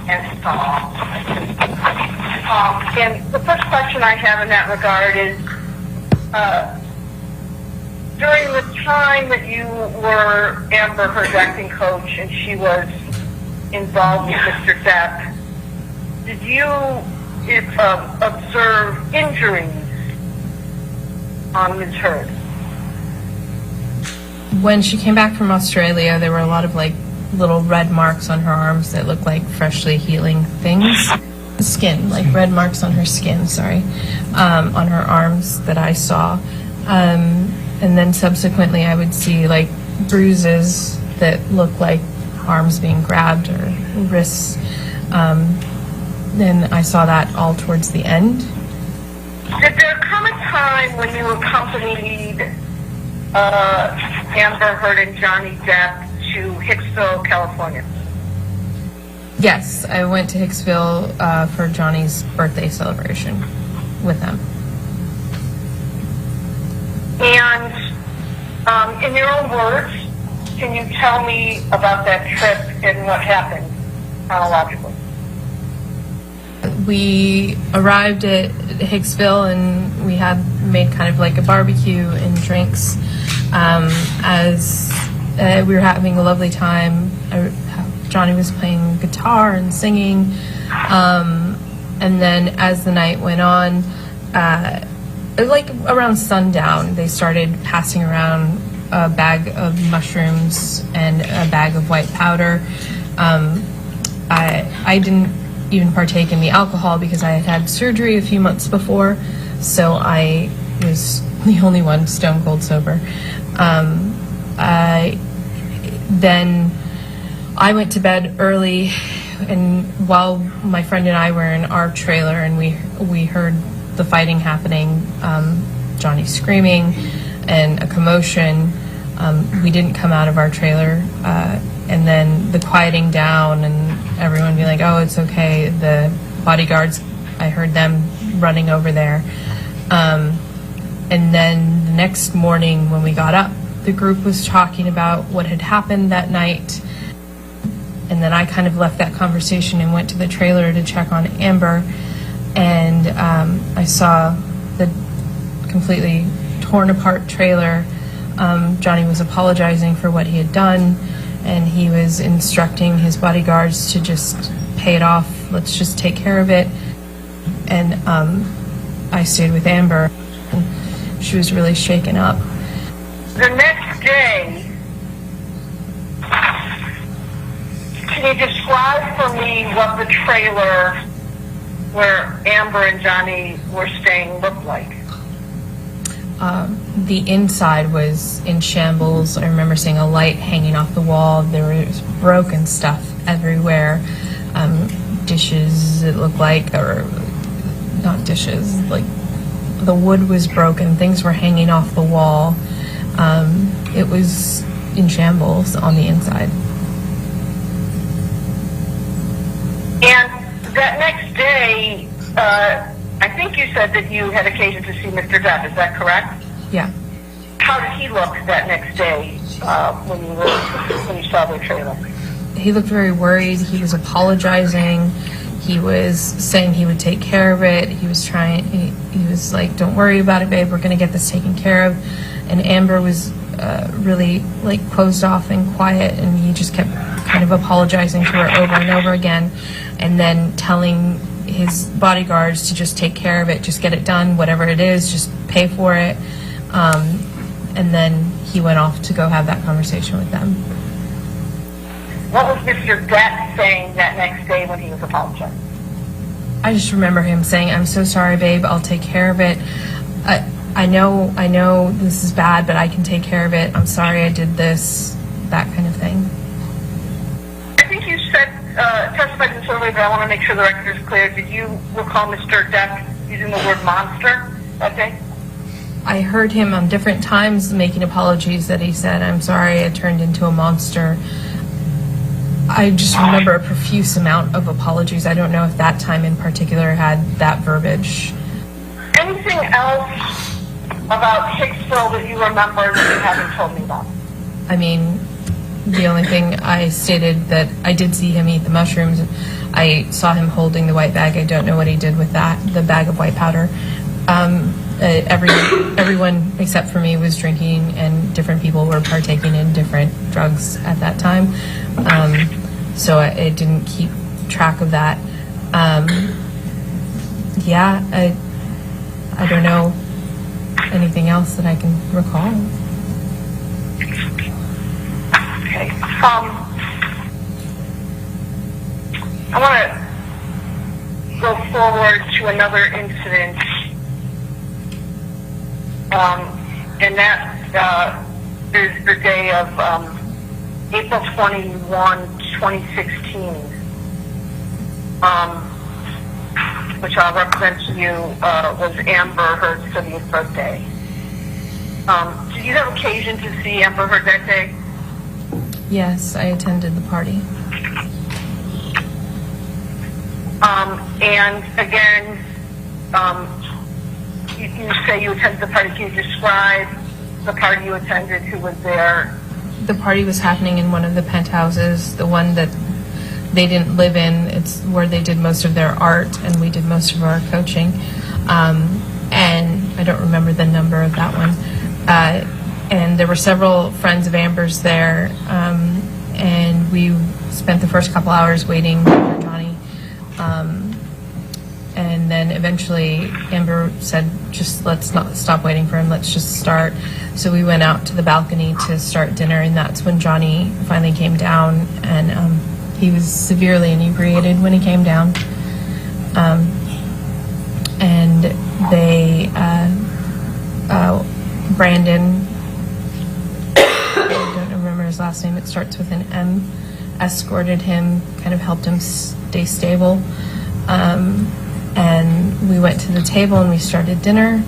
and saw. And the first question I have in that regard is, during the time that you were Amber Heard's acting coach and she was involved with Mr. Depp, did you observe injuries on Ms. Heard? When she came back from Australia, there were a lot of like little red marks on her arms that looked like freshly healing things. Skin, like red marks on her skin, on her arms that I saw. And then subsequently I would see like bruises that look like arms being grabbed or wrists. Then I saw that all towards the end. Did there come a time when you accompanied Amber Heard and Johnny Depp to Hicksville, California? Yes, I went to Hicksville for Johnny's birthday celebration with them. And in your own words, can you tell me about that trip and what happened chronologically? We arrived at Hicksville and we had made kind of like a barbecue and drinks as we were having a lovely time. Johnny was playing guitar and singing, and then as the night went on, like around sundown, they started passing around a bag of mushrooms and a bag of white powder. I didn't even partake in the alcohol because I had had surgery a few months before, so I was the only one stone cold sober. Then I went to bed early, and while my friend and I were in our trailer and we heard the fighting happening, Johnny screaming and a commotion, we didn't come out of our trailer, and then the quieting down and everyone being like, oh, it's okay. The bodyguards, I heard them running over there. And then the next morning when we got up, the group was talking about what had happened that night. And then I kind of left that conversation and went to the trailer to check on Amber. And I saw the completely torn apart trailer. Johnny was apologizing for what he had done, and he was instructing his bodyguards to just pay it off. Let's just take care of it. And I stayed with Amber. And she was really shaken up. The next day, can you describe for me what the trailer where Amber and Johnny were staying looked like? The inside was in shambles. I remember seeing a light hanging off the wall. There was broken stuff everywhere. Dishes, it looked like, or not dishes, like the wood was broken. Things were hanging off the wall. It was in shambles on the inside. And that next day, I think you said that you had occasion to see Mr. Depp. Is that correct? Yeah. How did he look that next day when you saw the trailer? He looked very worried. He was apologizing. He was saying he would take care of it. He was trying. He was like, "Don't worry about it, babe. We're gonna get this taken care of." And Amber was really like closed off and quiet, and he just kept kind of apologizing to her over and over again, and then telling his bodyguards to just take care of it, just get it done, whatever it is, just pay for it. And then he went off to go have that conversation with them. What was Mr. Depp saying that next day when he was apologizing? I just remember him saying, "I'm so sorry, babe, I'll take care of it. I know this is bad, but I can take care of it. I'm sorry I did this," that kind of thing. I think you said, testified in survey, but I want to make sure the record is clear. Did you recall Mr. Depp using the word monster that day? I heard him on different times making apologies that he said, "I'm sorry I turned into a monster." I just remember a profuse amount of apologies. I don't know if that time in particular had that verbiage. Anything else about Hicksville that you remember that you haven't told me about? I mean, the only thing I stated that I did see him eat the mushrooms. I saw him holding the white bag. I don't know what he did with that, the bag of white powder. Everyone except for me was drinking, and different people were partaking in different drugs at that time. So I didn't keep track of that. Yeah, I don't know anything else that I can recall. Okay. I want to go forward to another incident, and that is the day of April 21, 2016, which I'll represent to you was Amber Heard's 30th birthday. Did you have occasion to see Amber Heard that day? Yes, I attended the party. And again, you say you attended the party. Can you describe the party you attended, who was there? The party was happening in one of the penthouses, the one that they didn't live in. It's where they did most of their art, and we did most of our coaching. And I don't remember the number of that one. And there were several friends of Amber's there, and we spent the first couple hours waiting for Johnny. And then eventually Amber said, just let's not stop waiting for him, let's just start. So we went out to the balcony to start dinner, and that's when Johnny finally came down, and he was severely inebriated when he came down. And they, Brandon, I don't remember his last name, it starts with an M, escorted him, kind of helped him stay stable. And we went to the table and we started dinner,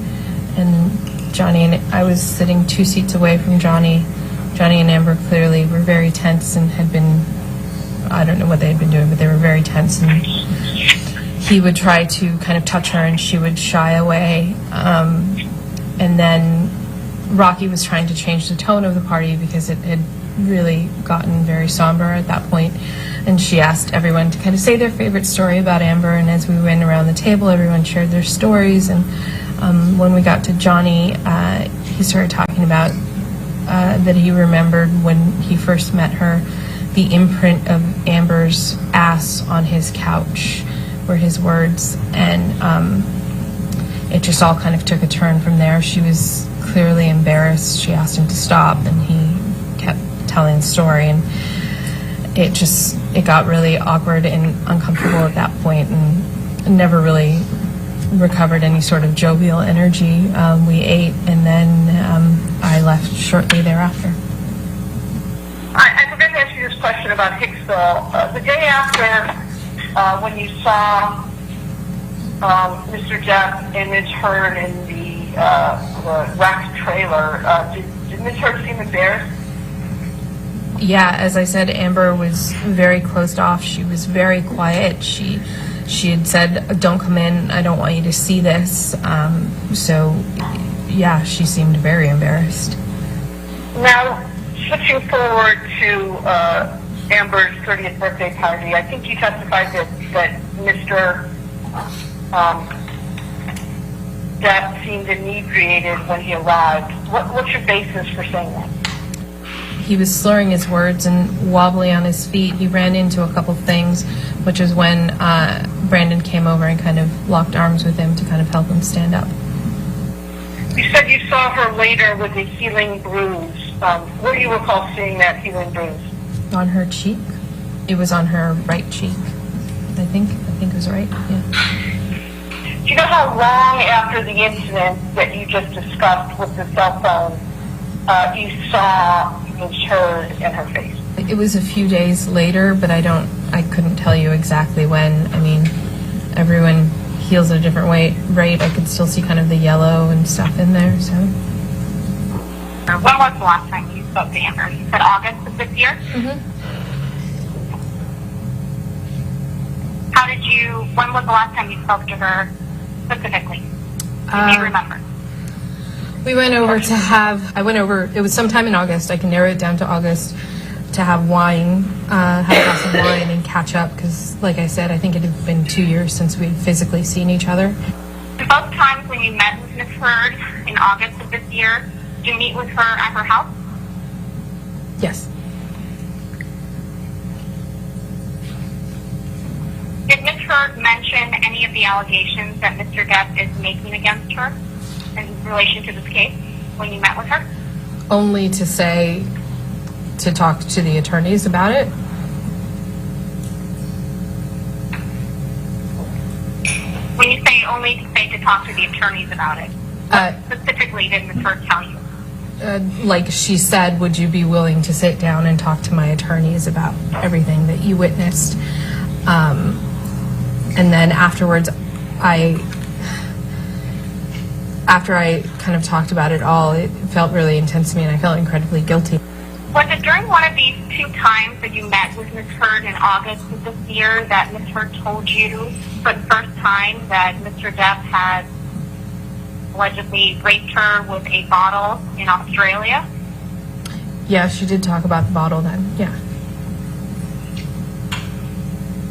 and Johnny and I was sitting 2 seats away from Johnny. Johnny and Amber clearly were very tense and had been, I don't know what they had been doing, but they were very tense, and he would try to kind of touch her and she would shy away. And then Rocky was trying to change the tone of the party because it had really gotten very somber at that point. And she asked everyone to kind of say their favorite story about Amber, and as we went around the table, everyone shared their stories. And when we got to Johnny, he started talking about that he remembered when he first met her, the imprint of Amber's ass on his couch were his words, and it just all kind of took a turn from there. She was clearly embarrassed. She asked him to stop, and he kept telling the story, and it got really awkward and uncomfortable at that point, and never really recovered any sort of jovial energy. We ate, and then I left shortly thereafter. I forgot to ask you this question about Hicksville. The day after, when you saw Mr. Depp and Ms. Heard in the wrecked trailer, did Ms. Heard seem embarrassed? Yeah, as I said, Amber was very closed off. She was very quiet. She had said, "Don't come in. I don't want you to see this." So, yeah, she seemed very embarrassed. Now, switching forward to Amber's 30th birthday party, I think you testified that Mr. Depp seemed inebriated when he arrived. What's your basis for saying that? he was slurring his words and wobbly on his feet. He ran into a couple things, which is when Brandon came over and kind of locked arms with him to kind of help him stand up. You said you saw her later with a healing bruise. Where do you recall seeing that healing bruise? On her cheek. It was on her right cheek. I think it was right, yeah. Do you know how long after the incident that you just discussed with the cell phone you saw Ms. Heard in her face? It was a few days later, but I couldn't tell you exactly when. I mean, everyone heals at a different rate. I could still see kind of the yellow and stuff in there, so. When was the last time you spoke to Amber? You said August of this year? When was the last time you spoke to her specifically? Do you remember? We went over it was sometime in August. I can narrow it down to August, to have wine, have a glass of wine and catch up, because like I said, I think it had been 2 years since we had physically seen each other. Both times when you met with Ms. Heard in August of this year, did you meet with her at her house? Yes. Did Ms. Heard mention any of the allegations that Mr. Depp is making against her in relation to this case when you met with her? Only to talk to the attorneys about it. When you say only to talk to the attorneys about it, what specifically did Ms. Heard tell you? Like she said, would you be willing to sit down and talk to my attorneys about everything that you witnessed? And then afterwards, after I kind of talked about it all, it felt really intense to me and I felt incredibly guilty. Was it during one of these 2 times that you met with Ms. Heard in August of this year that Ms. Heard told you for the first time that Mr. Depp had allegedly raped her with a bottle in Australia? Yeah, she did talk about the bottle then, yeah.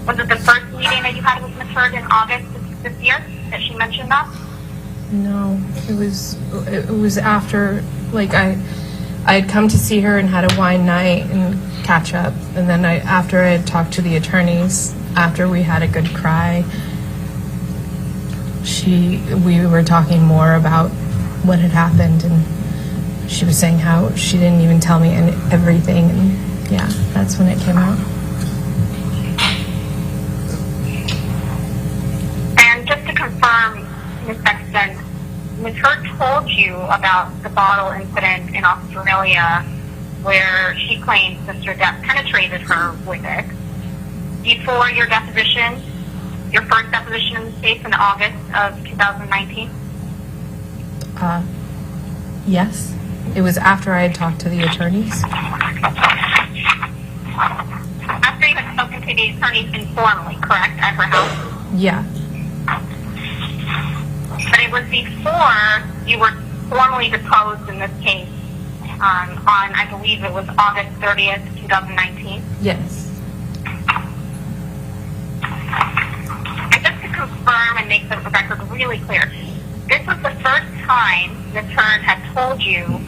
Was it the first meeting that you had with Ms. Heard in August of this year that she mentioned that? No, it was after, like I had come to see her and had a wine night and catch up, and then after I had talked to the attorneys, after we had a good cry, we were talking more about what had happened, and she was saying how she didn't even tell me everything, and yeah, that's when it came out. And just to confirm, Ms. Sexton, Ms. Heard told you about the bottle incident in Australia where she claims Mr. Depp penetrated her with it before your deposition, your first deposition in this case in August of 2019? Yes. It was after I had talked to the attorneys. After you had spoken to the attorneys informally, correct, at her house? Yeah. But it was before you were formally deposed in this case on, I believe it was August 30th, 2019? Yes. And just to confirm and make the record really clear, this was the first time Ms. Heard had told you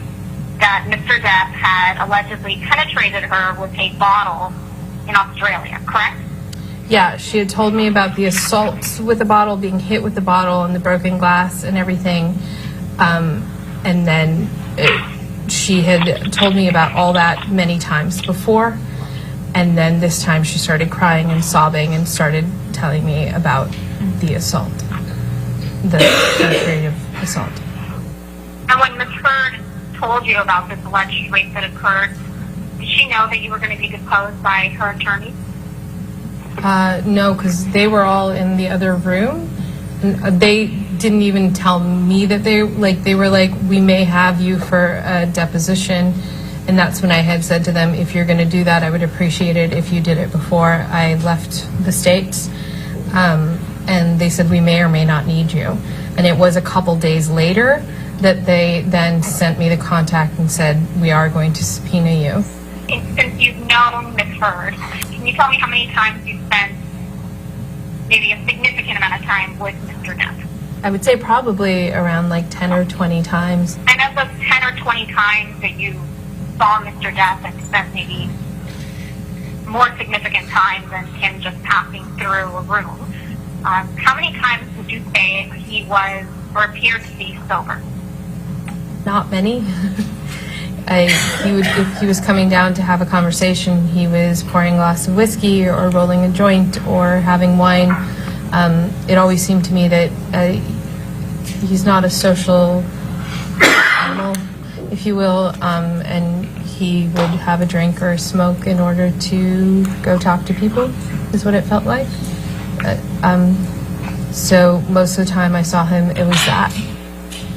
that Mr. Depp had allegedly penetrated her with a bottle in Australia, correct? Yeah, she had told me about the assault with the bottle, being hit with the bottle and the broken glass and everything. And then she had told me about all that many times before. And then this time she started crying and sobbing and started telling me about the assault, the penetrative assault. And when Ms. Heard told you about this alleged rape that occurred, did she know that you were going to be deposed by her attorney? No, because they were all in the other room. And they didn't even tell me that they were like, we may have you for a deposition. And that's when I had said to them, if you're going to do that, I would appreciate it if you did it before I left the States. And they said, we may or may not need you. And it was a couple days later that they then sent me the contact and said, we are going to subpoena you. Since you've known Ms. Heard, can you tell me how many times you spent maybe a significant amount of time with Mr. Depp? I would say probably around like 10 or 20 times. And of those 10 or 20 times that you saw Mr. Depp and spent maybe more significant time than him just passing through a room, how many times would you say he was or appeared to be sober? Not many. If he was coming down to have a conversation, he was pouring a glass of whiskey or rolling a joint or having wine. It always seemed to me that he's not a social animal, if you will, and he would have a drink or a smoke in order to go talk to people, is what it felt like. So most of the time I saw him, it was that.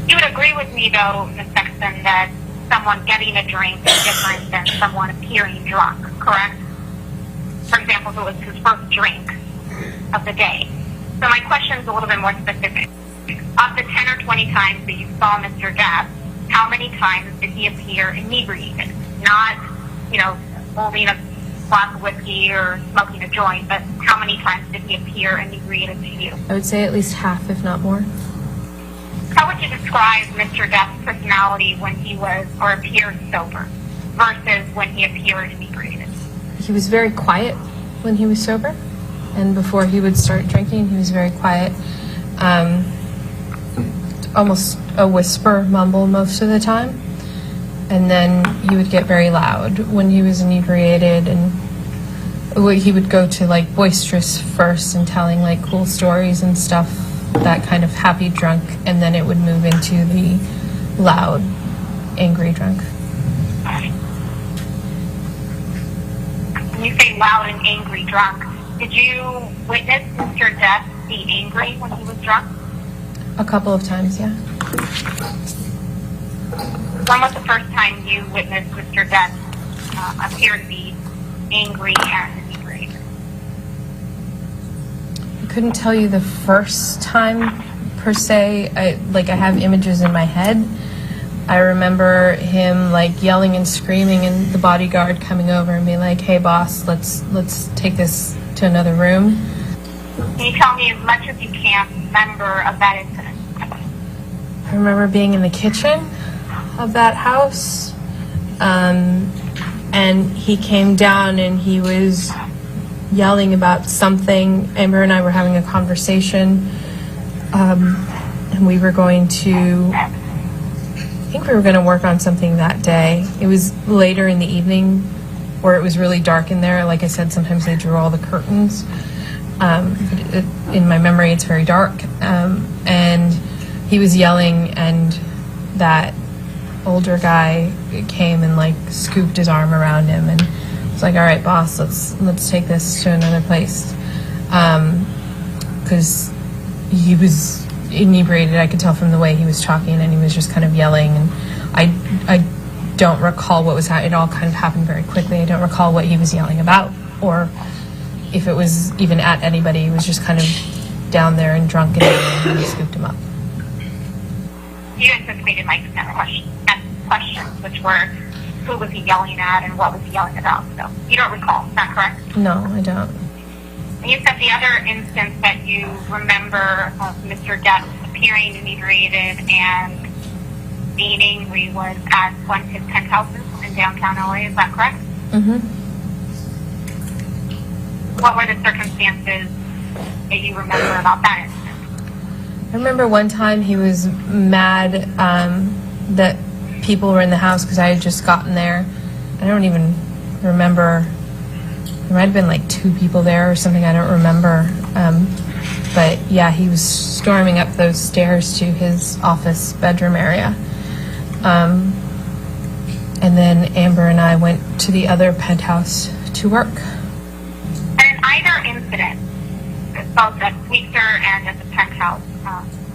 You would agree with me, though, Ms. Sexton, that someone getting a drink is different than someone appearing drunk, correct? For example, if it was his first drink of the day. So my question is a little bit more specific. Of the 10 or 20 times that you saw Mr. Depp, how many times did he appear inebriated? Not, holding a glass of whiskey or smoking a joint, but how many times did he appear inebriated to you? I would say at least half, if not more. How would you describe Mr. Depp's personality when he was or appeared sober versus when he appeared inebriated? He was very quiet when he was sober, and before he would start drinking, he was very quiet. Almost a whisper, mumble most of the time. And then he would get very loud when he was inebriated, and he would go to like boisterous first and telling like cool stories and stuff, that kind of happy drunk, and then it would move into the loud, angry drunk. When you say loud and angry drunk, did you witness Mr. Depp be angry when he was drunk? A couple of times, yeah. When was the first time you witnessed Mr. Depp appear to be angry and inebriated? I couldn't tell you the first time per se. I have images in my head. I remember him like yelling and screaming, and the bodyguard coming over and being like, "Hey boss, let's take this to another room." Can you tell me as much as you can remember of that incident? I remember being in the kitchen of that house, and he came down and he was yelling about something. Amber and I were having a conversation, and we were going to, I think we were going to work on something that day. It was later in the evening where it was really dark in there. Like I said, sometimes they drew all the curtains. In my memory, it's very dark, and he was yelling, and that older guy came and like scooped his arm around him and was like, "All right, boss, let's take this to another place," because he was inebriated. I could tell from the way he was talking, and he was just kind of yelling, and I don't recall what was happening. It all kind of happened very quickly. I don't recall what he was yelling about, or if it was even at anybody. He was just kind of down there and drunk, and we scooped him up. You anticipated my next questions, which were, who was he yelling at and what was he yelling about? So you don't recall, is that correct? No, I don't. And you said the other instance that you remember of Mr. Depp appearing inebriated and being angry was at one of his penthouses in downtown LA, is that correct? Mm-hmm. What were the circumstances that you remember about that instance? I remember one time he was mad that people were in the house because I had just gotten there. I don't even remember. There might have been like 2 people there or something. I don't remember. But yeah, he was storming up those stairs to his office bedroom area. And then Amber and I went to the other penthouse to work. And in either incident, both at Sweetser and at the penthouse,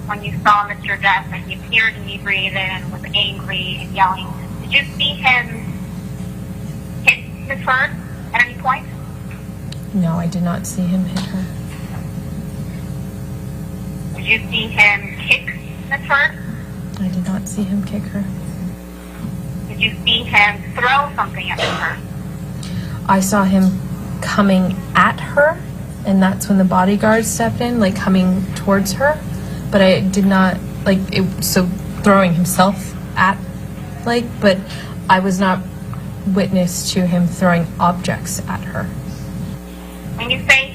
when you saw Mr. Depp and he appeared inebriated and was angry and yelling, did you see him hit Ms. Heard at any point? No, I did not see him hit her. Did you see him kick Ms. Heard? I did not see him kick her. Did you see him throw something at Ms. Heard? I saw him coming at her, and that's when the bodyguard stepped in, like coming towards her. But I did not, like, so throwing himself at, like, but I was not witness to him throwing objects at her. When you say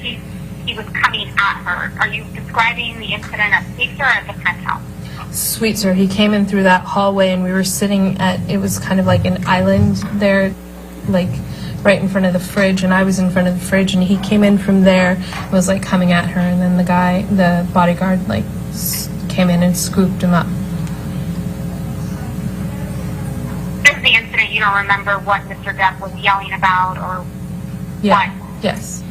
he was coming at her, are you describing the incident at Sweetser or at the penthouse? Sweetser, he came in through that hallway and we were sitting at, it was kind of like an island there, like right in front of the fridge, and I was in front of the fridge, and he came in from there, was like coming at her, and then the bodyguard like came in and scooped him up. This is the incident. You don't remember what Mr. Depp was yelling about or Yeah. what? Yes.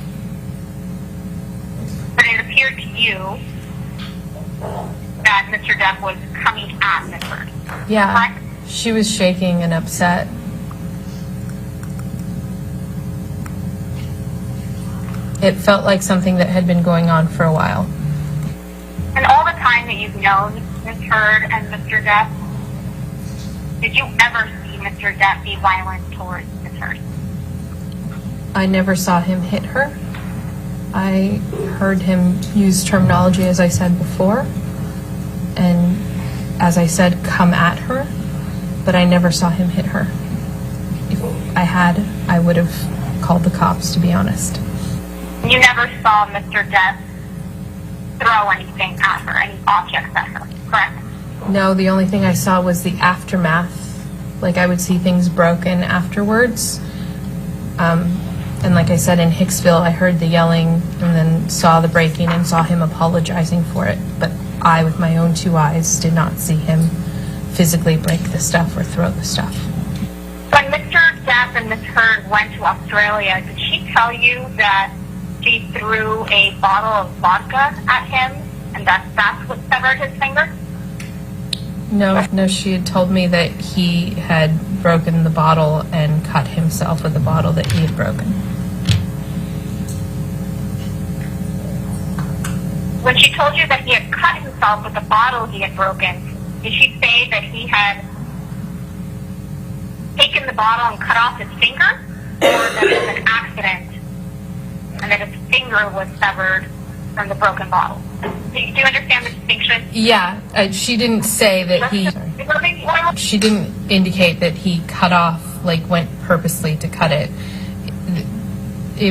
But it appeared to you that Mr. Depp was coming at Ms. Heard. Yeah. Correct? She was shaking and upset. It felt like something that had been going on for a while. And all the time that you've known Ms. Heard and Mr. Depp, did you ever see Mr. Depp be violent towards Ms. Heard? I never saw him hit her. I heard him use terminology, as I said before, and as I said, come at her, but I never saw him hit her. If I had, I would have called the cops, to be honest. You never saw Mr. Depp throw anything at her, any objects at her, correct? No, the only thing I saw was the aftermath. Like, I would see things broken afterwards. And like I said, in Hicksville, I heard the yelling and then saw the breaking and saw him apologizing for it. But I, with my own two eyes, did not see him physically break the stuff or throw the stuff. When Mr. Depp and Ms. Heard went to Australia, did she tell you that she threw a bottle of vodka at him and that's what severed his finger? No, she had told me that he had broken the bottle and cut himself with the bottle that he had broken. When she told you that he had cut himself with the bottle he had broken, did she say that he had taken the bottle and cut off his finger? Or that it was an accident and that his finger was severed from the broken bottle? Do you understand the distinction? Yeah, she didn't say that he... She didn't indicate that he cut off, like went purposely to cut it.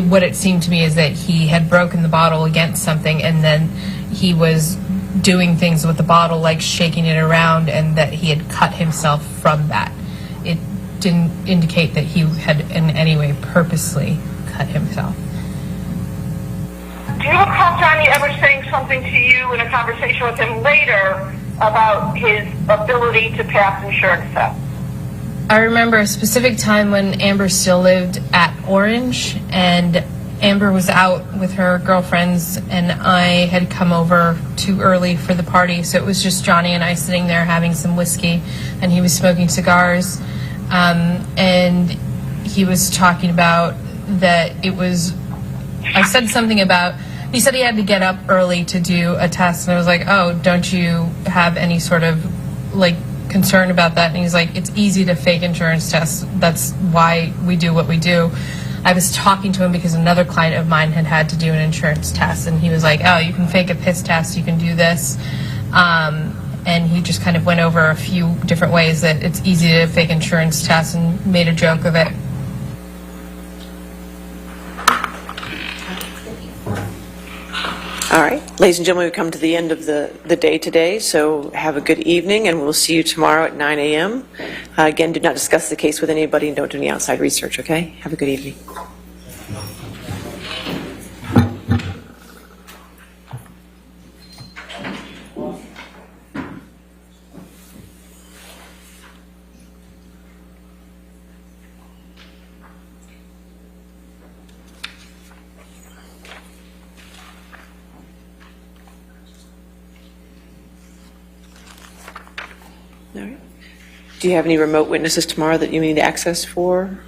What it seemed to me is that he had broken the bottle against something and then he was doing things with the bottle, like shaking it around, and that he had cut himself from that. It didn't indicate that he had in any way purposely cut himself. Do you recall Johnny ever saying something to you in a conversation with him later about his ability to pass insurance tests? I remember a specific time when Amber still lived at Orange, and Amber was out with her girlfriends, and I had come over too early for the party, so it was just Johnny and I sitting there having some whiskey, and he was smoking cigars, and he was talking about that it was, I said something about, he said he had to get up early to do a test, and I was like, oh, don't you have any sort of, like, concern about that? And he's like, it's easy to fake insurance tests. That's why we do what we do. I was talking to him because another client of mine had to do an insurance test, and he was like, oh, you can fake a piss test, you can do this. And he just kind of went over a few different ways that it's easy to fake insurance tests and made a joke of it. All right. Ladies and gentlemen, we've come to the end of the day today, so have a good evening, and we'll see you tomorrow at 9 a.m. Again, do not discuss the case with anybody and don't do any outside research, okay? Have a good evening. All right. Do you have any remote witnesses tomorrow that you need access for?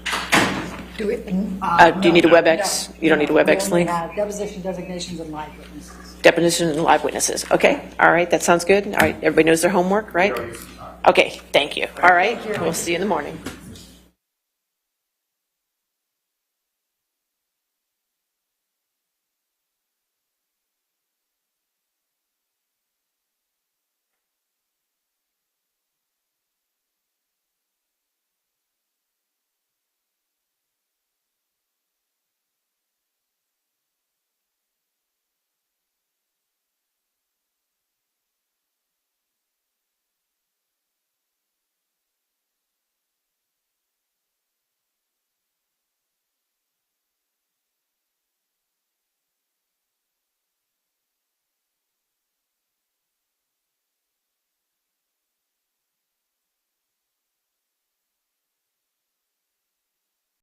Do you need a WebEx? You don't need a WebEx link? Deposition designations and live witnesses. Deposition and live witnesses. Okay. All right. That sounds good. All right. Everybody knows their homework, right? Okay. Thank you. All right. We'll see you in the morning.